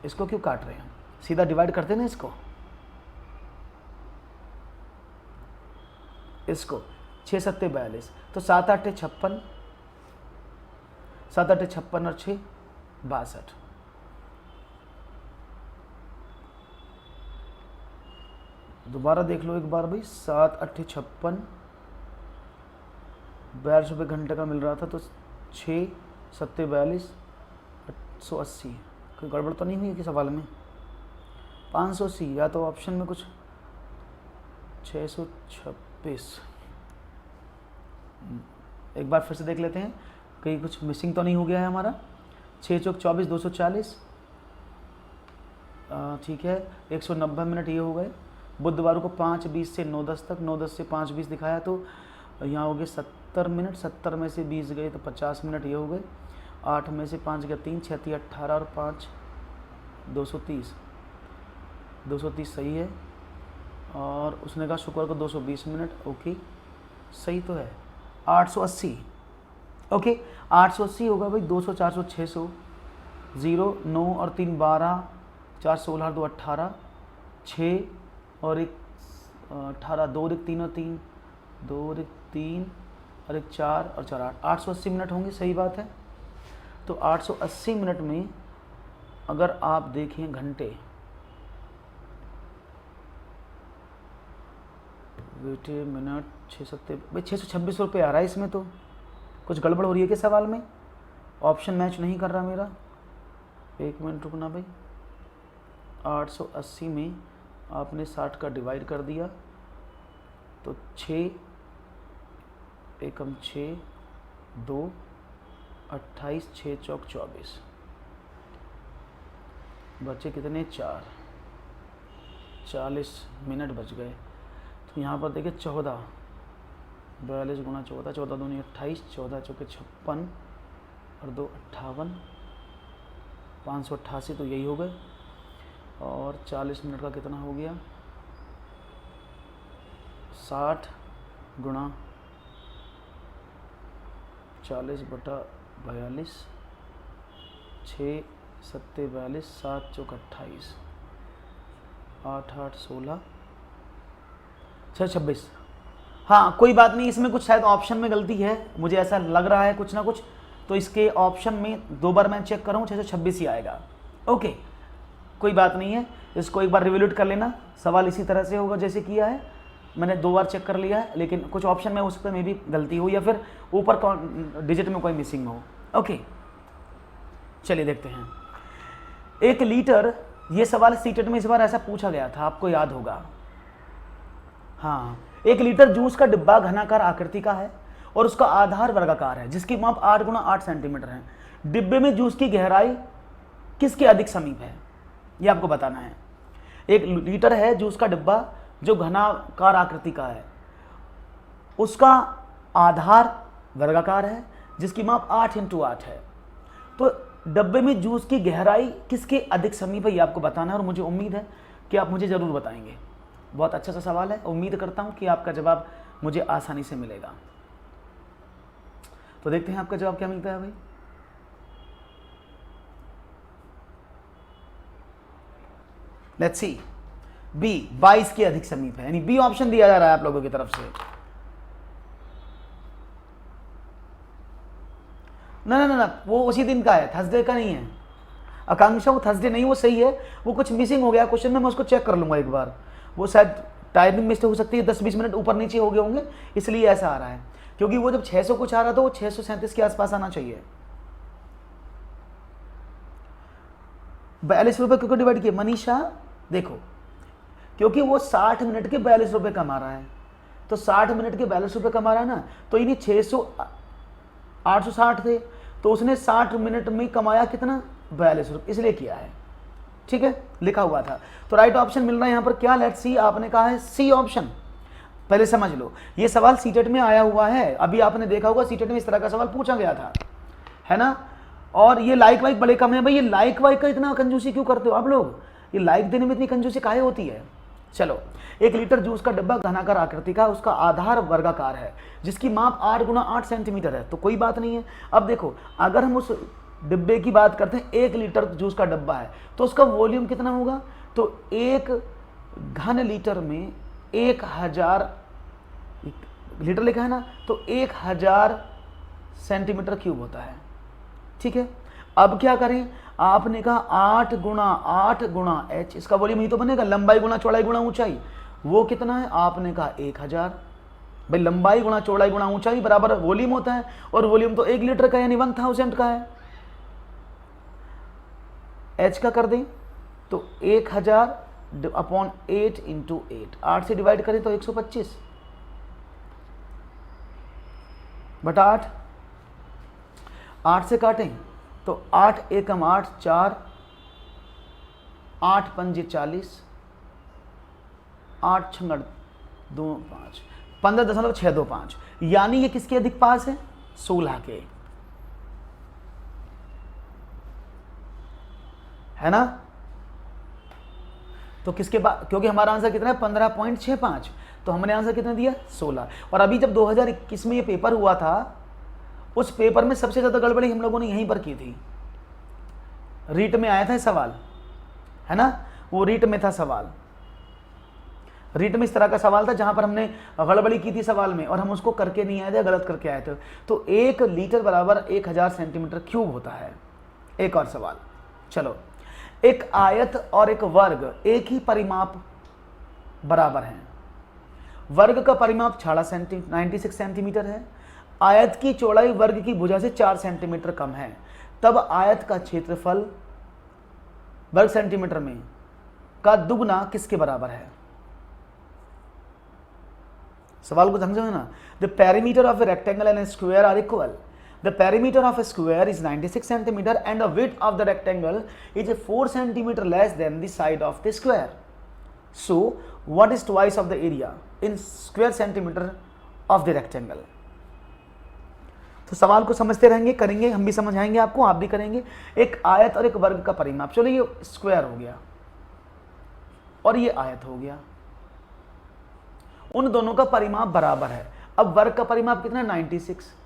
इसको क्यों काट रहे हैं? सीधा डिवाइड करते ना इसको 6 7 42, तो 7 8 56, 7 8 56 और 6 62। दोबारा देख लो एक बार भाई, 7 8 56, 42 रुपये घंटे का मिल रहा था, तो 6 7 42, 880। कोई गड़बड़ तो नहीं हुई कि सवाल में? 580 या तो ऑप्शन में कुछ 626। एक बार फिर से देख लेते हैं कहीं कुछ मिसिंग तो नहीं हो गया है हमारा। 6 चौक 24, 240, ठीक है। 190 मिनट ये हो गए। बुधवार को 5:20 से 9:10 तक, 9:10 से 5:20 दिखाया, तो यहाँ हो गए 70 मिनट, 70 में से 20 गए तो 50 मिनट ये हो गए। 8 में से 5 गया 3, 6 3 18 और 5 230, 230 सही है। और उसने कहा शुक्रवार को 220 मिनट, ओके सही तो है। 880, ओके 880 होगा भाई। 200 400 600, 0 9 और 3 12, 4 16 और 2 18, 6 और 1 18, 2 और 1 3 और 3, 2 और 1 3 और 1 4 और 4 8, 880 मिनट होंगे, सही बात है। तो 880 मिनट में अगर आप देखें घंटे, वेट मिनट 6 भाई 626 रुपये आ रहा है इसमें, तो कुछ गड़बड़ हो रही है क्या सवाल में? ऑप्शन मैच नहीं कर रहा मेरा। 1 मिनट रुकना भाई। 880 में आपने 60 का डिवाइड कर दिया तो 6 एकम 6 2 28 6 चौक 24 बचे कितने? 40 मिनट बच गए। तो यहाँ पर देखिए 14 42 गुणा 14, 14 दूनी 28, 14 चौके 56 और 2 58, 588 तो यही हो गए। और 40 मिनट का कितना हो गया? 60 गुणा 40/42, 6 7 42, 7 चौक 28, 8 8 16, 6 26। हाँ कोई बात नहीं, इसमें कुछ शायद ऑप्शन में गलती है, मुझे ऐसा लग रहा है कुछ ना कुछ। तो इसके ऑप्शन में 2 बार मैं चेक कर रहा हूँ, 626 ही आएगा। ओके कोई बात नहीं है, इसको एक बार रिवैल्यूएट कर लेना। सवाल इसी तरह से होगा जैसे किया है, मैंने 2 बार चेक कर लिया है, लेकिन कुछ ऑप्शन में उस पर में भी गलती हो या फिर ऊपर डिजिट में कोई मिसिंग हो। ओके चलिए देखते हैं। 1 लीटर, ये सवाल सीटेट में इस बार ऐसा पूछा गया था, आपको याद होगा। हाँ 1 लीटर जूस का डिब्बा घनाकार आकृति का है और उसका आधार वर्गाकार है, जिसकी माप 8 × 8 सेंटीमीटर है। डिब्बे में जूस की गहराई किसके अधिक समीप है, ये आपको बताना है। 1 लीटर है जूस का डिब्बा जो घनाकार आकृति का है, उसका आधार वर्गाकार है, जिसकी माप 8 × 8 है। तो डब्बे में जूस की गहराई किसके अधिक समीप है, ये आपको बताना है और मुझे उम्मीद है कि आप मुझे ज़रूर बताएंगे। बहुत अच्छा सा सवाल है, उम्मीद करता हूँ कि आपका जवाब मुझे आसानी से मिलेगा। तो देखते हैं आपका जवाब क्या मिलता है भाई। लेट्स सी, बी 22 के अधिक समीप है, यानी बी ऑप्शन दिया जा रहा है आप लोगों की तरफ से। ना ना ना ना, वो उसी दिन का है, थर्सडे का नहीं है। आकांक्षा वो थर्सडे नहीं, वो सही है, वो कुछ मिसिंग हो गया क्वेश्चन में, मैं उसको चेक कर लूंगा एक बार। वो शायद टाइमिंग मिस्टेक हो सकती है, 10-20 मिनट ऊपर नीचे हो गए होंगे, इसलिए ऐसा आ रहा है। क्योंकि वो जब 600 कुछ आ रहा था, वो 637 के आसपास आना चाहिए। 42 रुपये क्यों डिवाइड किए मनीषा? देखो क्योंकि वो 60 मिनट के 42 रुपये कमा रहा है, तो 60 मिनट के 42 रुपये कमा रहा है ना, तो इन्हीं 860 थे, तो उसने 60 मिनट में कमाया कितना? 42 रुपये, इसलिए किया है। ठीक है, लिखा हुआ था। तो राइट ऑप्शन मिल रहा है यहाँ पर क्या? लेट्स सी, आपने कहा है सी ऑप्शन। पहले समझ लो, ये सवाल सीटेट में आया हुआ है, अभी आपने देखा होगा सीटेट में इस तरह का सवाल पूछा गया था, है ना। और ये लाइक वाइक बड़े कम है भाई, ये लाइक वाइक का इतना कंजूसी क्यों करते हो आप लोग? ये लाइक देने में इतनी कंजूसी काहे होती है? चलो, 1 लीटर जूस का डब्बा घनाकार आकृति का, उसका आधार वर्गाकार है, जिसकी माप 8 × 8 सेंटीमीटर है, तो कोई बात नहीं है। अब देखो, अगर हम उस डिब्बे की बात करते हैं, 1 लीटर जूस का डब्बा है, तो उसका वॉल्यूम कितना होगा? तो 1 घन लीटर में 1000 लीटर लिखा है ना, तो 1000 सेंटीमीटर क्यूब होता है। ठीक है, अब क्या करें? आपने कहा 8 × h, इसका वॉल्यूम ही तो बनेगा, लंबाई गुणा चौड़ाई गुणा ऊंचाई। वो कितना है? आपने कहा 1000। भाई लंबाई गुणा चौड़ाई गुणा ऊंचाई बराबर वॉल्यूम होता है, और वॉल्यूम तो 1 लीटर का यानी 1000 का है। h का कर दें तो 1000/8 × 8, 8 से डिवाइड करें तो 125 बटा 8, 8 से काटें तो 8 एकम 8 4, 8 पंजे 40, 8 छंगड़ 2 5, 15.625, यानी ये किसके अधिक पास है? 16 के, है ना। तो किसके बाद, क्योंकि हमारा आंसर कितना है? 15.65, तो हमने आंसर कितना दिया? 16। और अभी जब 2021 में ये पेपर हुआ था, उस पेपर में सबसे ज्यादा गड़बड़ी हम लोगों ने यहीं पर की थी। रीट में आया था सवाल, है ना, वो रीट में था सवाल। रीट में इस तरह का सवाल था जहां पर हमने गड़बड़ी की थी सवाल में, और हम उसको करके नहीं आए थे, गलत करके आए थे। तो 1 लीटर बराबर 1000 सेंटीमीटर क्यूब होता है। एक और सवाल, चलो। एक आयत और एक वर्ग एक ही परिमाप बराबर हैं, वर्ग का परिमाप 96 सेंटीमीटर है, आयत की चौड़ाई वर्ग की भुजा से 4 सेंटीमीटर कम है, तब आयत का क्षेत्रफल वर्ग सेंटीमीटर में का दुगना किसके बराबर है? सवाल को समझो ना। The perimeter of a rectangle and a square are equal. The perimeter of a square is 96 centimeter and the width of the rectangle is 4 centimeter less than the side of the square. So, what is twice of the area in square centimeter of the rectangle? तो सवाल को समझते रहेंगे, करेंगे, हम भी समझ आएंगे आपको, आप भी करेंगे। एक आयत और एक वर्ग का परिमाप, चलो ये स्क्वायर हो गया और ये आयत हो गया, उन दोनों का परिमाप बराबर है। अब वर्ग का परिमाप कितना? 96।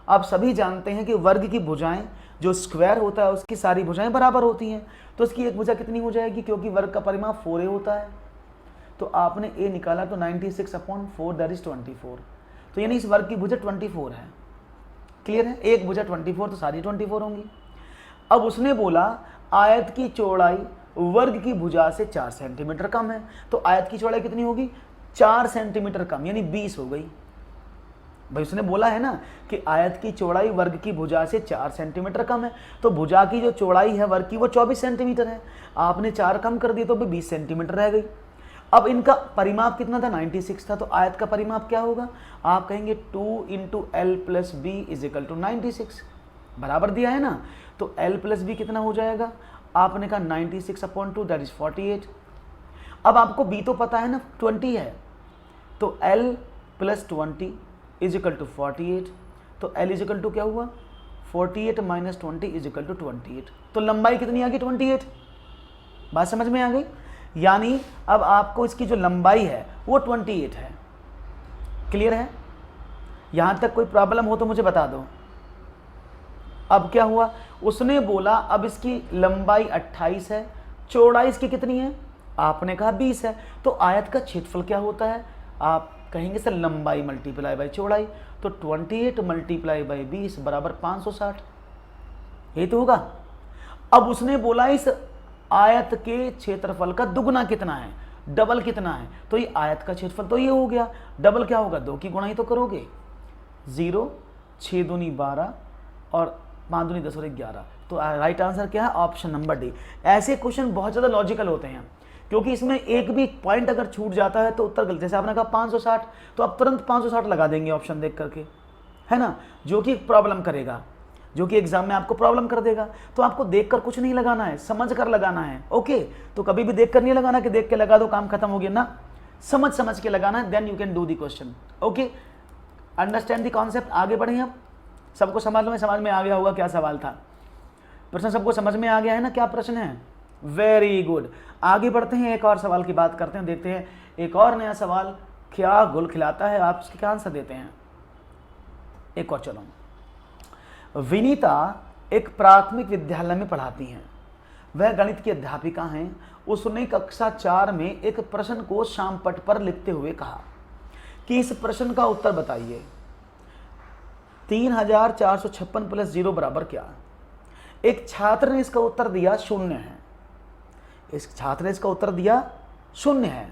आप सभी जानते हैं कि वर्ग की भुजाएं, जो स्क्वायर होता है उसकी सारी भुजाएं बराबर होती हैं, तो इसकी एक भुजा कितनी हो जाएगी? क्योंकि वर्ग का परिमाप 4a होता है, तो आपने a निकाला तो 96/4 दैट इज 24। तो यानी इस वर्ग की भुजा 24 है। क्लियर है? एक भुजा 24 तो सारी 24 होंगी। अब उसने बोला आयत की चौड़ाई वर्ग की भुजा से 4 सेंटीमीटर कम है, तो आयत की चौड़ाई कितनी होगी? 4 सेंटीमीटर कम, यानी 20 हो गई। भाई उसने बोला है ना कि आयत की चौड़ाई वर्ग की भुजा से 4 सेंटीमीटर कम है, तो भुजा की जो चौड़ाई है वर्ग की वो 24 सेंटीमीटर है। आपने 4 कम कर दिए तो भी 20 सेंटीमीटर रह गई। अब इनका परिमाप कितना था? 96 था, तो आयत का परिमाप क्या होगा? आप कहेंगे 2 × L + B = 96, बराबर दिया है ना, तो L + B कितना हो जाएगा? आपने कहा 96/2 दैट इज 48। अब आपको B तो पता है ना, 20 है, तो L + 20 = 48, तो L = क्या हुआ? 48 - 20 = 28। तो लंबाई कितनी आ गई? 28। बात समझ में आ गई? यानी अब आपको इसकी जो लंबाई है वो 28 है। क्लियर है? यहां तक कोई प्रॉब्लम हो तो मुझे बता दो। अब क्या हुआ? उसने बोला अब इसकी लंबाई 28 है, चौड़ाई इसकी कितनी है? आपने कहा 20 है, तो आयत का क्षेत्रफल क्या होता है? आप कहेंगे सर लंबाई मल्टीप्लाई बाई चौड़ाई, तो 28 × 20 बराबर 560, यही तो होगा। अब उसने बोला इस आयत के क्षेत्रफल का दुगना कितना है, डबल कितना है, तो ये आयत का क्षेत्रफल तो ये हो गया, डबल क्या होगा? 2 की गुणाई तो करोगे, 0, 6 दूनी 12 और 5 दूनी 10 और 11, तो राइट आंसर क्या है? Option number D. ऐसे क्वेश्चन बहुत ज़्यादा लॉजिकल होते हैं, क्योंकि इसमें एक भी पॉइंट अगर छूट जाता है तो उत्तर गलत। जैसे आपने कहा 560, तो आप तुरंत 560 लगा देंगे ऑप्शन देख करके, है ना, जो कि प्रॉब्लम करेगा, जो कि एग्जाम में आपको प्रॉब्लम कर देगा। तो आपको देखकर कुछ नहीं लगाना है, समझ कर लगाना है। ओके, तो कभी भी देखकर नहीं लगाना कि देख के लगा दो काम खत्म हो गया ना, समझ के लगाना है, then you can do the question. Okay, understand the concept. आगे बढ़े अब। सबको समझ में आ गया होगा क्या सवाल था? प्रश्न सबको समझ में आ गया है ना? क्या प्रश्न है? Very good. आगे बढ़ते हैं, एक और सवाल की बात करते हैं, देखते हैं एक और नया सवाल क्या गुल खिलाता है, आप उसके क्या आंसर देते हैं। एक और चलो। विनीता एक प्राथमिक विद्यालय में पढ़ाती हैं, वह गणित की अध्यापिका हैं। उसने कक्षा 4 में एक प्रश्न को शामपट पर लिखते हुए कहा कि इस प्रश्न का उत्तर बताइए। 3456 + 0 बराबर क्या? एक छात्र ने इसका उत्तर दिया 0 है। इस छात्र ने इसका उत्तर दिया 0 है।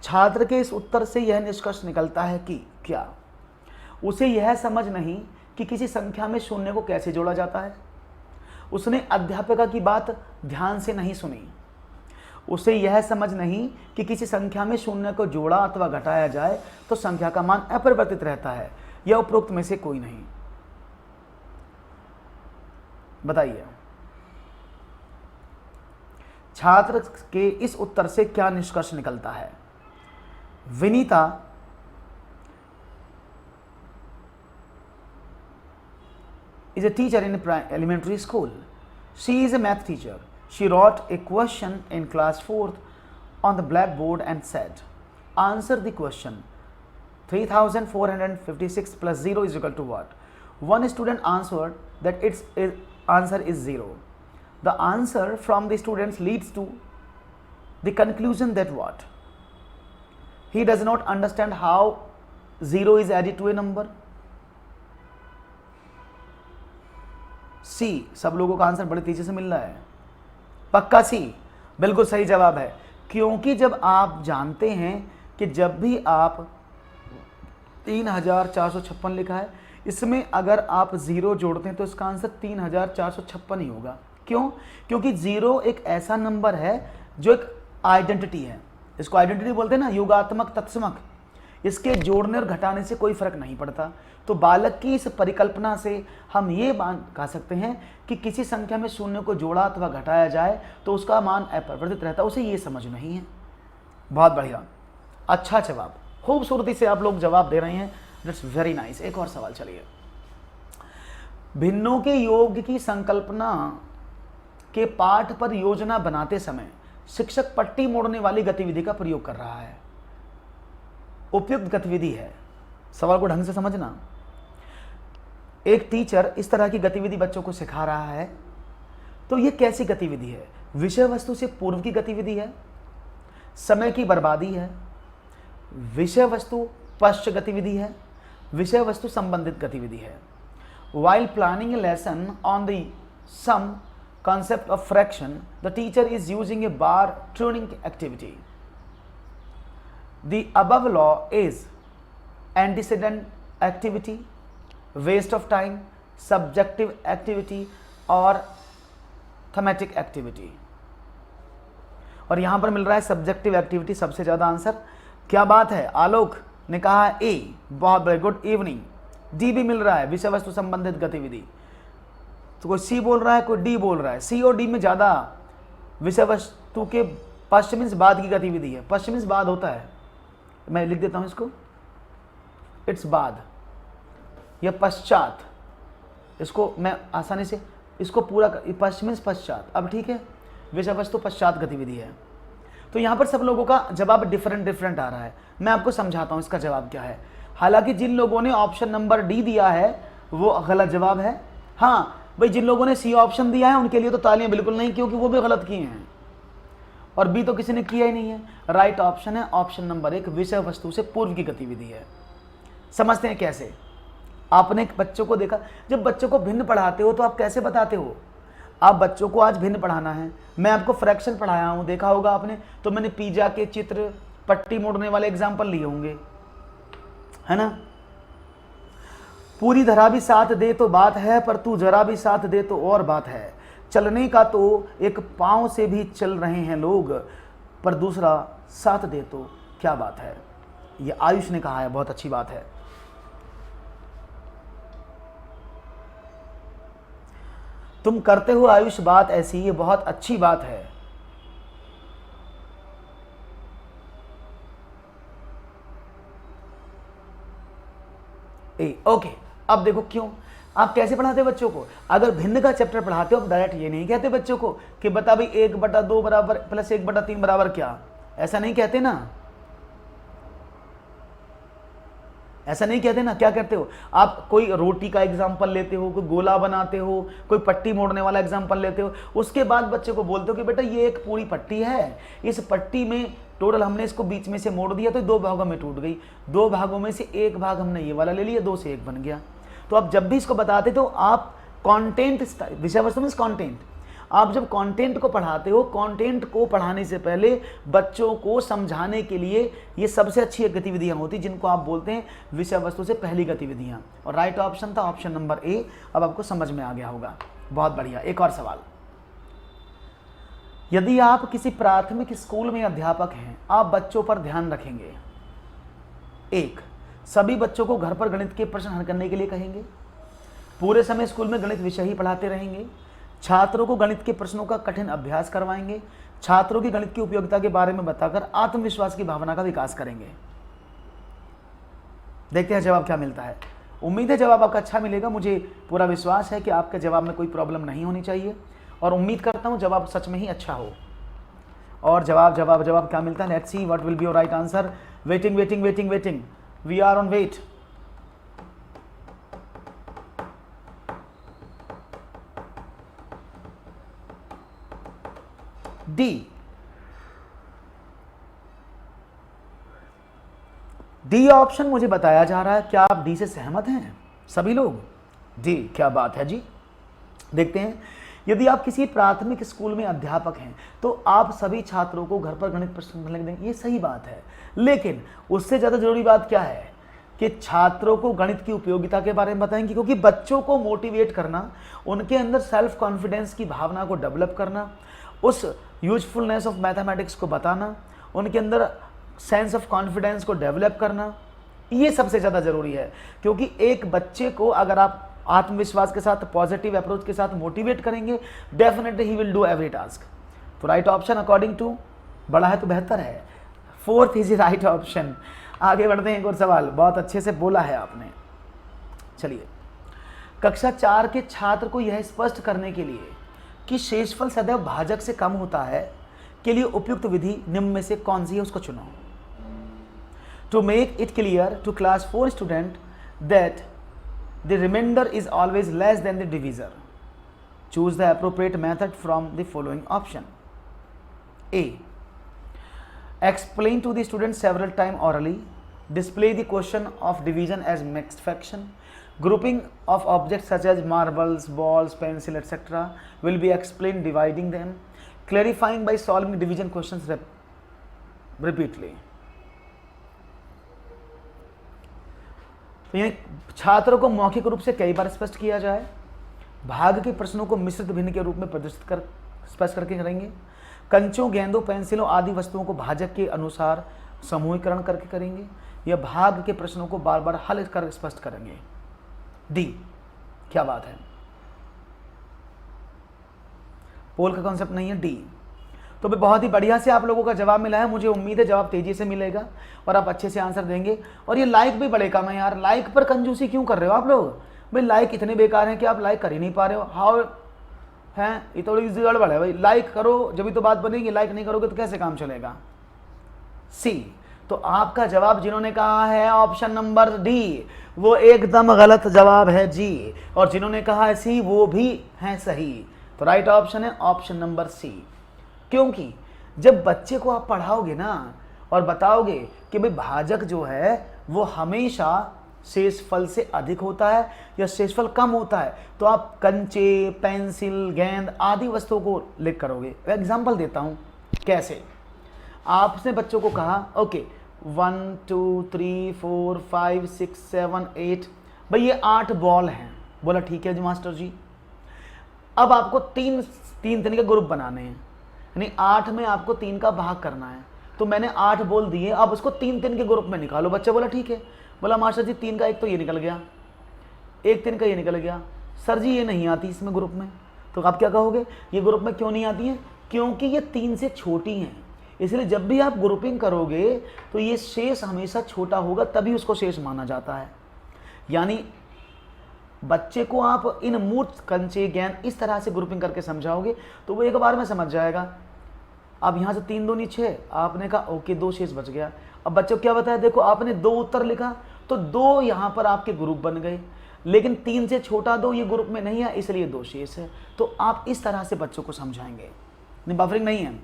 छात्र के इस उत्तर से यह निष्कर्ष निकलता है कि क्या? उसे यह समझ नहीं कि किसी संख्या में 0 को कैसे जोड़ा जाता है। उसने अध्यापिका की बात ध्यान से नहीं सुनी। उसे यह समझ नहीं कि किसी संख्या में 0 को जोड़ा अथवा घटाया जाए तो संख्या का मान अपरिवर्तित रहता है। यह उपरोक्त में से कोई नहीं। बताइए, छात्र के इस उत्तर से क्या निष्कर्ष निकलता है? Vinita is a teacher in a elementary school. She is a math teacher. She wrote a question in class 4th on the blackboard and said, answer the question. 3456 + 0 = what? One student answered that its answer is 0. The answer from the students leads to the conclusion that what? He does not understand how 0 is added to a number. सी, सब लोगों का answer बड़े तेजी से मिल रहा है। पक्का सी बिल्कुल सही जवाब है, क्योंकि जब आप जानते हैं कि जब भी आप 3456 लिखा है। इसमें अगर आप ज़ीरो जोड़ते हैं तो इसका आंसर 3456 ही होगा। क्यों? क्योंकि ज़ीरो एक ऐसा नंबर है जो एक आइडेंटिटी है। इसको आइडेंटिटी बोलते हैं ना, योगात्मक तत्समक। इसके जोड़ने और घटाने से कोई फर्क नहीं पड़ता। तो बालक की इस परिकल्पना से हम ये कह सकते हैं कि किसी संख्या में शून्य को जोड़ा अथवा घटाया जाए तो उसका मान अपरिवर्तित रहता है, उसे ये समझ नहीं है। बहुत बढ़िया, अच्छा जवाब, खूबसूरती से आप लोग जवाब दे रहे हैं, दैट्स वेरी नाइस। एक और सवाल चलिए। भिन्नों के योग की संकल्पना के पाठ पर योजना बनाते समय शिक्षक पट्टी मोड़ने वाली गतिविधि का प्रयोग कर रहा है। उपयुक्त गतिविधि है, सवाल को ढंग से समझना। एक टीचर इस तरह की गतिविधि बच्चों को सिखा रहा है, तो ये कैसी गतिविधि है? विषय वस्तु से पूर्व की गतिविधि है, समय की बर्बादी है, विषय वस्तु पश्च गतिविधि है, विषय वस्तु संबंधित गतिविधि है। While planning a lesson on the sum concept of fraction, the teacher is using a bar tuning activity. The above law is antecedent activity, waste of time, subjective activity और thematic activity। और यहां पर मिल रहा है subjective activity सबसे ज्यादा answer. क्या बात है, आलोक ने कहा ए, बहुत बड़े, गुड इवनिंग। डी भी मिल रहा है, विषय वस्तु संबंधित गतिविधि। तो कोई सी बोल रहा है, कोई डी बोल रहा है। सी और डी में ज्यादा विषय वस्तु के पश्च मीन्स बाद की गतिविधि है। पश्च मीन्स बाद होता है, मैं लिख देता हूं इसको, इट्स बाद या पश्चात। इसको मैं आसानी से इसको पूरा पश्च मीन्स पश्चात। अब ठीक है, विषय वस्तु पश्चात गतिविधि है। तो यहां पर सब लोगों का जवाब डिफरेंट आ रहा है। मैं आपको समझाता हूं इसका जवाब क्या है। हालांकि जिन लोगों ने ऑप्शन नंबर डी दिया है वो गलत जवाब है। हाँ भाई, जिन लोगों ने सी ऑप्शन दिया है उनके लिए तो तालियां बिल्कुल नहीं, क्योंकि वो भी गलत किए हैं। और बी तो किसी ने किया ही नहीं है। राइट ऑप्शन है ऑप्शन नंबर 1, विषय वस्तु से पूर्व की गतिविधि है। समझते हैं कैसे? आपने एक बच्चों को देखा, जब बच्चों को भिन्न पढ़ाते हो तो आप कैसे बताते हो? आप बच्चों को आज भिन्न पढ़ाना है, मैं आपको फ्रैक्शन पढ़ाया हूं, देखा होगा आपने, तो मैंने पिज्जा के चित्र, पट्टी मोड़ने वाले एग्जाम्पल लिए होंगे, है ना। पूरी धरा भी साथ दे तो बात है, पर तू जरा भी साथ दे तो और बात है। चलने का तो एक पांव से भी चल रहे हैं लोग, पर दूसरा साथ दे तो क्या बात है। ये आयुष ने कहा है, बहुत अच्छी बात है। तुम करते हो आयुष बात ऐसी, ये बहुत अच्छी बात है। ओके, अब देखो क्यों आप कैसे पढ़ाते हो बच्चों को। अगर भिन्न का चैप्टर पढ़ाते हो, डायरेक्ट ये नहीं कहते बच्चों को कि बता भाई 1/2 बराबर प्लस 1/3 बराबर क्या, ऐसा नहीं कहते ना, ऐसा नहीं कहते ना। क्या करते हो आप? कोई रोटी का एग्जाम्पल लेते हो, कोई गोला बनाते हो, कोई पट्टी मोड़ने वाला एग्जाम्पल लेते हो, उसके बाद बच्चे को बोलते हो कि बेटा ये एक पूरी पट्टी है, इस पट्टी में टोटल हमने इसको बीच में से मोड़ दिया तो 2 भागों में टूट गई, 2 भागों में से 1 भाग हमने ये वाला ले लिया, 2 से 1 बन गया। तो आप जब भी इसको बताते तो आप कंटेंट, विषय वस्तु में कंटेंट, आप जब कंटेंट को पढ़ाते हो, कंटेंट को पढ़ाने से पहले बच्चों को समझाने के लिए ये सबसे अच्छी गतिविधियां होती जिनको आप बोलते हैं विषय वस्तु से पहली गतिविधियां। और राइट ऑप्शन था ऑप्शन नंबर ए। अब आपको समझ में आ गया होगा, बहुत बढ़िया। एक और सवाल, यदि आप किसी प्राथमिक स्कूल में अध्यापक हैं, आप बच्चों पर ध्यान रखेंगे। 1, सभी बच्चों को घर पर गणित के प्रश्न हल करने के लिए कहेंगे, पूरे समय स्कूल में गणित विषय ही पढ़ाते रहेंगे, छात्रों को गणित के प्रश्नों का कठिन अभ्यास करवाएंगे, छात्रों की गणित की उपयोगिता के बारे में बताकर आत्मविश्वास की भावना का विकास करेंगे। देखते हैं जवाब क्या मिलता है। उम्मीद है जवाब आपका अच्छा मिलेगा। मुझे पूरा विश्वास है कि आपके जवाब में कोई प्रॉब्लम नहीं होनी चाहिए, और उम्मीद करता हूं जवाब सच में ही अच्छा हो। और जवाब क्या मिलता है, let's see what will be your right answer. Waiting, we are on wait. D option मुझे बताया जा रहा है। क्या आप डी से सहमत हैं सभी लोग? डी, क्या बात है जी। देखते हैं, यदि आप किसी प्राथमिक स्कूल में अध्यापक हैं तो आप सभी छात्रों को घर पर गणित प्रश्न लिख देंगे, ये सही बात है। लेकिन उससे ज़्यादा जरूरी बात क्या है? कि छात्रों को गणित की उपयोगिता के बारे में बताएंगे, क्योंकि बच्चों को मोटिवेट करना, उनके अंदर सेल्फ कॉन्फिडेंस की भावना को डेवलप करना, उस यूजफुलनेस ऑफ मैथमेटिक्स को बताना, उनके अंदर सेंस ऑफ कॉन्फिडेंस को डेवलप करना, ये सबसे ज़्यादा ज़रूरी है। क्योंकि एक बच्चे को अगर आप आत्मविश्वास के साथ, पॉजिटिव अप्रोच के साथ मोटिवेट करेंगे, definitely he will do every task. तो राइट ऑप्शन अकॉर्डिंग टू, बड़ा है तो बेहतर है, 4th इज राइट ऑप्शन। आगे बढ़ते हैं, एक और सवाल, बहुत अच्छे से बोला है आपने। चलिए, कक्षा 4 के छात्र को यह स्पष्ट करने के लिए कि शेषफल सदैव भाजक से कम होता है के लिए उपयुक्त विधि निम्न में से कौन सी है, उसको चुनो। To make it clear to class 4 student that the remainder is always less than the divisor, choose the appropriate method from the following option. A. Explain to the student several times orally. Display the question of division as mixed fraction. Grouping of objects such as marbles, balls, pencil, etc. will be explained dividing them. Clarifying by solving division questions repeatedly. तो ये छात्रों को मौखिक रूप से कई बार स्पष्ट किया जाए। भाग के प्रश्नों को मिश्रित भिन्न के रूप में प्रदर्शित कर स्पष्ट करके करेंगे। कंचों, गेंदों, पेंसिलों आदि वस्तुओं को भाजक के अनुसार समूहीकरण करके करेंगे। यह भाग के प्रश्नों को बार बार हल कर स्पष्ट करेंगे। डी, क्या बात है, पोल का कॉन्सेप्ट नहीं है, डी। तो भी बहुत ही बढ़िया से आप लोगों का जवाब मिला है। मुझे उम्मीद है जवाब तेजी से मिलेगा और आप अच्छे से आंसर देंगे। और ये लाइक भी बड़े कम है यार, लाइक पर कंजूसी क्यों कर रहे हो आप लोग? भाई लाइक इतने बेकार हैं कि आप लाइक कर ही नहीं पा रहे हो। हाउ हैं, ये थोड़ी गड़बड़ है भाई। लाइक करो जब भी तो बात बनेगी, लाइक नहीं करोगे तो कैसे काम चलेगा। सी, तो आपका जवाब जिन्होंने कहा है ऑप्शन नंबर डी, वो एकदम गलत जवाब है जी। और जिन्होंने कहा है सी, वो भी है सही। तो राइट ऑप्शन है ऑप्शन नंबर सी। क्योंकि जब बच्चे को आप पढ़ाओगे ना और बताओगे कि भाई भाजक जो है वो हमेशा शेषफल से अधिक होता है या शेषफल कम होता है, तो आप कंचे, पेंसिल, गेंद आदि वस्तुओं को लिख करोगे। एग्जाम्पल देता हूँ कैसे। आपने बच्चों को कहा ओके 1 2 3 4 5 6 7 8, भाई ये 8 बॉल हैं। बोला ठीक है जी मास्टर जी। अब आपको तीन के ग्रुप बनाने हैं, यानी 8 में आपको 3 का भाग करना है। तो मैंने 8 बॉल दिए, अब उसको 3 के ग्रुप में निकालो। बच्चा बोला ठीक है। बोला मास्टर जी 3 का एक तो ये निकल गया, एक 3 का ये निकल गया, सर जी ये नहीं आती इसमें ग्रुप में। तो आप क्या कहोगे, ये ग्रुप में क्यों नहीं आती है? क्योंकि ये 3 से छोटी हैं। इसलिए जब भी आप ग्रुपिंग करोगे तो ये शेष हमेशा छोटा होगा, तभी उसको शेष माना जाता है। यानी बच्चे को आप इन मूर्त, कंचे, गेंद इस तरह से ग्रुपिंग करके समझाओगे तो वो एक बार में समझ जाएगा। अब यहाँ से 3 दूनी 6, आपने कहा ओके 2 शेष बच गया। अब बच्चों को क्या बताया, देखो आपने 2 उत्तर लिखा तो 2 यहाँ पर आपके ग्रुप बन गए, लेकिन 3 से छोटा 2 ये ग्रुप में नहीं है, इसलिए 2 शेष है। तो आप इस तरह से बच्चों को समझाएंगे, नहीं बफरिंग नहीं है,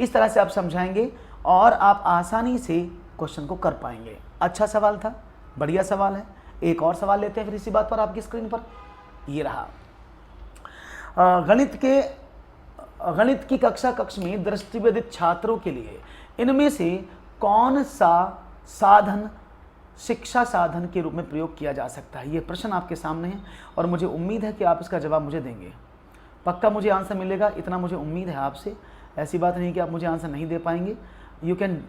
इस तरह से आप समझाएंगे और आप आसानी से क्वेश्चन को कर पाएंगे। अच्छा सवाल था, बढ़िया सवाल है। एक और सवाल लेते हैं फिर इसी बात पर आपकी स्क्रीन पर, ये रहा। गणित की कक्ष में दृष्टिबाधित छात्रों के लिए इनमें से कौन सा साधन शिक्षा साधन के रूप में प्रयोग किया जा सकता है? ये प्रश्न आपके सामने है और मुझे उम्मीद है कि आप इसका जवाब मुझे देंगे। पक्का मुझे आंसर मिलेगा, इतना मुझे उम्मीद है आपसे। ऐसी बात नहीं कि आप मुझे आंसर नहीं दे पाएंगे। You can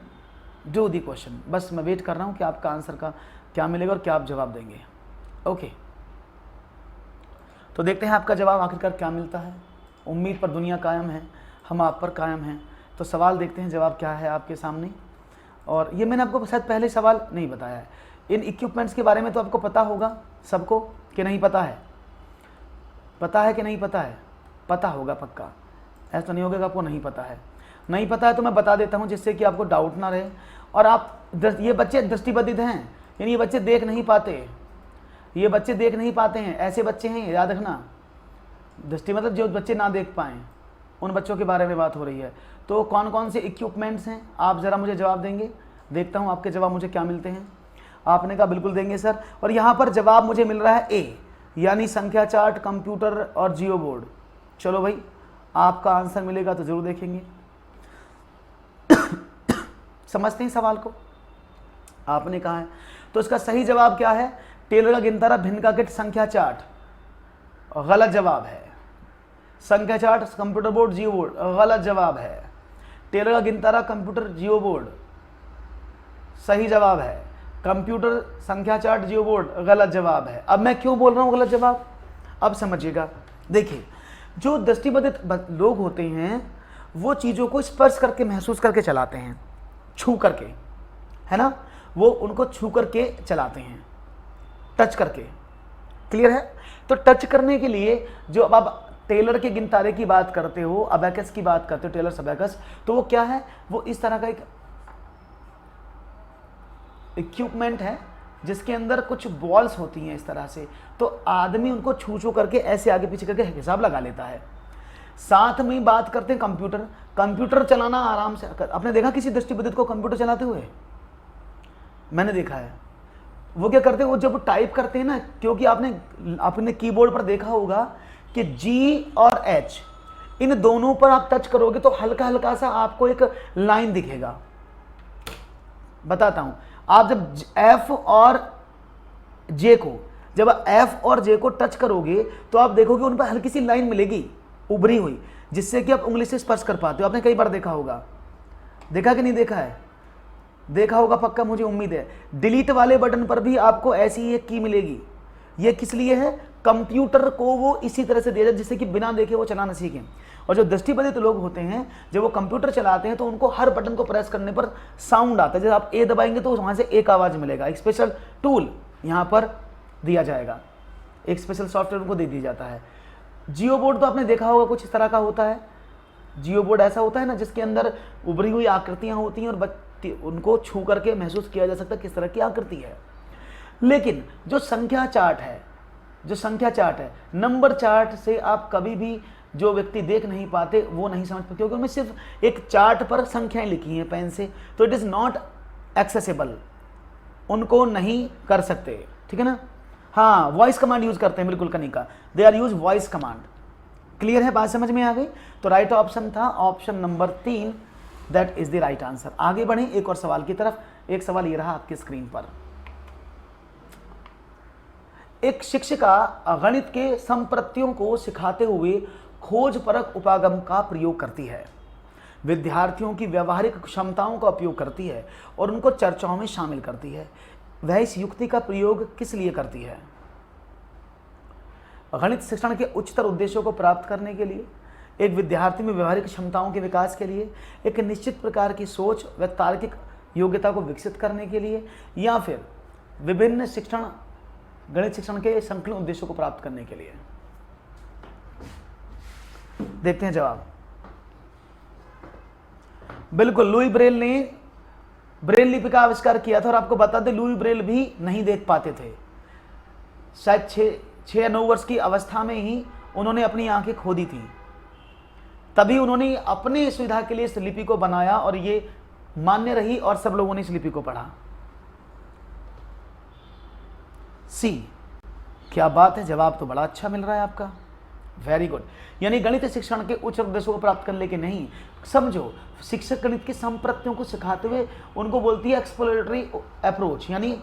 do the question. बस मैं वेट कर रहा हूँ कि आपका आंसर का क्या मिलेगा और क्या आप जवाब देंगे। ओके, तो देखते हैं आपका जवाब आखिरकार क्या मिलता है। उम्मीद पर दुनिया कायम है, हम आप पर कायम हैं। तो सवाल देखते हैं जवाब क्या है आपके सामने। और ये मैंने आपको शायद पहले सवाल नहीं बताया है। इन इक्विपमेंट्स के बारे में तो आपको पता होगा सबको कि नहीं पता है? पता है कि नहीं पता है? पता होगा पक्का, ऐसा तो नहीं होगा कि आपको नहीं पता है। नहीं पता है तो मैं बता देता हूँ जिससे कि आपको डाउट ना रहे। और आप ये बच्चे दृष्टिबाधित हैं, यानी ये बच्चे देख नहीं पाते, ये बच्चे देख नहीं पाते हैं, ऐसे बच्चे हैं, याद रखना। दृष्टि मतलब जो बच्चे ना देख पाएँ, उन बच्चों के बारे में बात हो रही है। तो कौन कौन से इक्विपमेंट्स हैं, आप ज़रा मुझे जवाब देंगे। देखता हूँ आपके जवाब मुझे क्या मिलते हैं। आपने कहा बिल्कुल देंगे सर, और यहाँ पर जवाब मुझे मिल रहा है ए, यानी संख्या चार्ट, कंप्यूटर और जियो बोर्ड। चलो भाई, आपका आंसर मिलेगा तो ज़रूर देखेंगे। समझते हैं सवाल को? आपने कहा है। तो इसका सही जवाब क्या है? टेलर का गिनतारा भिन्न का किट संख्या चार्ट, गलत जवाब है। संख्या चार्ट कंप्यूटर बोर्ड जियो बोर्ड, गलत जवाब है। टेलर का गिनतारा कंप्यूटर जियो बोर्ड, सही जवाब है। कंप्यूटर संख्या चार्ट जियो बोर्ड, गलत जवाब है। अब मैं क्यों बोल रहा हूं गलत जवाब, अब समझिएगा। देखिए, जो दृष्टिबाधित लोग होते हैं वो चीज़ों को स्पर्श करके महसूस करके चलाते हैं, छू करके, है ना, वो उनको छू करके चलाते हैं, टच करके। क्लियर है? तो टच करने के लिए जो अब आप टेलर के गिनतारे की बात करते हो, अबैकस की बात करते हो, टेलर अबैकस, तो वो क्या है? वो इस तरह का एक इक्विपमेंट है जिसके अंदर कुछ बॉल्स होती हैं इस तरह से, तो आदमी उनको छू छू करके ऐसे आगे पीछे करके हिसाब लगा लेता है। साथ में बात करते हैं कंप्यूटर, कंप्यूटर चलाना आराम से। आपने देखा किसी दृष्टिबाधित को कंप्यूटर चलाते हुए? मैंने देखा है। वो क्या करते हैं, वो जब टाइप करते हैं ना, क्योंकि आपने कीबोर्ड पर देखा होगा कि जी और एच, इन दोनों पर आप टच करोगे तो हल्का हल्का सा आपको एक लाइन दिखेगा। बताता हूं, आप जब एफ और जे को टच करोगे तो आप देखोगे उन पर हल्की सी लाइन मिलेगी उभरी हुई, जिससे कि आप उंगली से स्पर्श कर पाते हो। आपने कई बार देखा होगा, देखा कि नहीं देखा है? देखा होगा पक्का, मुझे उम्मीद है। डिलीट वाले बटन पर भी आपको ऐसी ही एक की मिलेगी। ये किस लिए है? कंप्यूटर को वो इसी तरह से दिया जाए जिससे कि बिना देखे वो चलाना सीखें। और जो दृष्टिबाधित लोग होते हैं, जब वो कंप्यूटर चलाते हैं तो उनको हर बटन को प्रेस करने पर साउंड आता है। जैसे आप ए दबाएंगे तो वहां से एक आवाज मिलेगा। एक स्पेशल टूल यहाँ पर दिया जाएगा, एक स्पेशल सॉफ्टवेयर उनको दे दिया जाता है। जियो बोर्ड तो आपने देखा होगा कुछ इस तरह का होता है। जियो बोर्ड ऐसा होता है ना, जिसके अंदर उभरी हुई आकृतियां होती हैं और उनको छू करके महसूस किया जा सकता है किस तरह की आकृति है। लेकिन जो संख्या चार्ट है, नंबर चार्ट से आप कभी भी जो व्यक्ति देख नहीं पाते वो नहीं समझ पाते, क्योंकि उनमें सिर्फ एक चार्ट पर संख्याएं लिखी हैं पेन से, तो इट इज नॉट एक्सेसिबल, उनको नहीं कर सकते। ठीक है ना? हाँ, वॉइस कमांड यूज करते हैं, बिल्कुल Kanika, they are use voice command. Clear है? बात समझ में आ गई? तो राइट ऑप्शन था option number 3, that is the right answer. आगे बढ़े एक और सवाल की तरफ। एक सवाल ये रहा आपकी स्क्रीन पर। एक शिक्षिका गणित के संप्रत्यों को सिखाते हुए खोजपरक उपागम का प्रयोग करती है, विद्यार्थियों की व्यवहारिक क्षमताओं का उपयोग करती है और उनको चर्चाओं में शामिल करती है। वह इस युक्ति का प्रयोग किस लिए करती है? गणित शिक्षण के उच्चतर उद्देश्यों को प्राप्त करने के लिए, एक विद्यार्थी में व्यवहारिक क्षमताओं के विकास के लिए, एक निश्चित प्रकार की सोच व तार्किक योग्यता को विकसित करने के लिए, या फिर विभिन्न गणित शिक्षण के संकीर्ण उद्देश्यों को प्राप्त करने के लिए? देखते हैं जवाब। बिल्कुल, लुई ब्रेल ने ब्रेल लिपि का आविष्कार किया था। और आपको बता दें, लुई ब्रेल भी नहीं देख पाते थे। शायद 6 या 9 वर्ष की अवस्था में ही उन्होंने अपनी आंखें खो दी थी। तभी उन्होंने अपने सुविधा के लिए इस लिपि को बनाया और ये मान्य रही और सब लोगों ने इस लिपि को पढ़ा। सी, क्या बात है, जवाब तो बड़ा अच्छा मिल रहा है आपका, वेरी गुड। यानी गणित शिक्षण के उच्च उद्देश्यों को प्राप्त करने के नहीं, समझो, शिक्षक गणित की संप्रत्तियों को सिखाते हुए उनको बोलती है एक्सप्लोरेटरी अप्रोच, यानी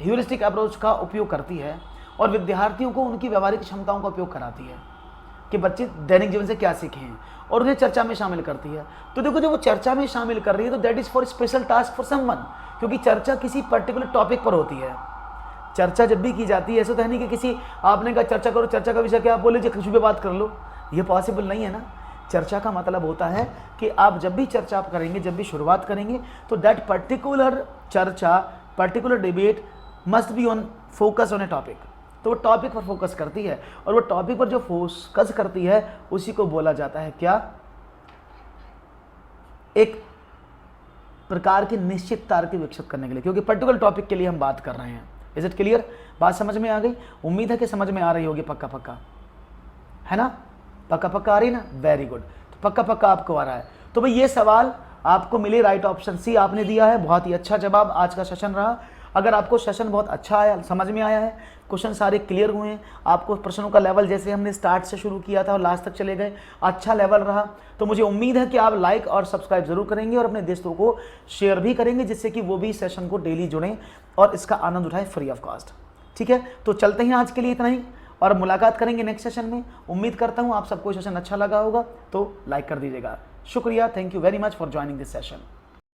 ह्यूरिस्टिक अप्रोच का उपयोग करती है और विद्यार्थियों को उनकी व्यवहारिक क्षमताओं का उपयोग कराती है कि बच्चे दैनिक जीवन से क्या सीखे हैं, और उन्हें चर्चा में शामिल करती है। तो देखो, जब वो चर्चा में शामिल कर रही है तो that is for special task for someone, क्योंकि चर्चा किसी पर्टिकुलर टॉपिक पर होती है। चर्चा जब भी की जाती है, ऐसा तो है नहीं कि किसी आपने कहा चर्चा करो, चर्चा का विषय क्या, आप बोले कुछ भी बात कर लो, ये पॉसिबल नहीं है ना। चर्चा का मतलब होता है कि आप जब भी चर्चा आप करेंगे, जब भी शुरुआत करेंगे, तो दैट पर्टिकुलर चर्चा, particular debate must be on focus on A topic. तो वो टॉपिक पर फोकस करती है, और वो टॉपिक पर जो फोकस करती है उसी को बोला जाता है क्या? एक प्रकार की निश्चित तार्किक विकसित करने के लिए, क्योंकि पर्टिकुलर टॉपिक के लिए हम बात कर रहे हैं। Is it clear? बात समझ में आ गई? उम्मीद है कि समझ में आ रही होगी, पक्का पक्का, है ना? पक्का पक्का आ रही ना? Very good. तो पक्का पक्का आपको आ रहा है। तो भाई ये सवाल आपको मिले राइट ऑप्शन सी आपने दिया है, बहुत ही अच्छा जवाब आज का सेशन रहा। अगर आपको सेशन बहुत अच्छा आया, समझ में आया है, क्वेश्चन सारे क्लियर हुए हैं, आपको प्रश्नों का लेवल जैसे हमने स्टार्ट से शुरू किया था और लास्ट तक चले गए अच्छा लेवल रहा, तो मुझे उम्मीद है कि आप लाइक और सब्सक्राइब जरूर करेंगे और अपने दोस्तों को शेयर भी करेंगे, जिससे कि वो भी सेशन को डेली जुड़ें और इसका आनंद उठाएं फ्री ऑफ कॉस्ट। ठीक है, तो चलते हैं आज के लिए इतना ही और मुलाकात करेंगे नेक्स्ट सेशन में। उम्मीद करता हूं आप सबको सेशन अच्छा लगा होगा, तो लाइक कर दीजिएगा। शुक्रिया, thank you very much for joining this session.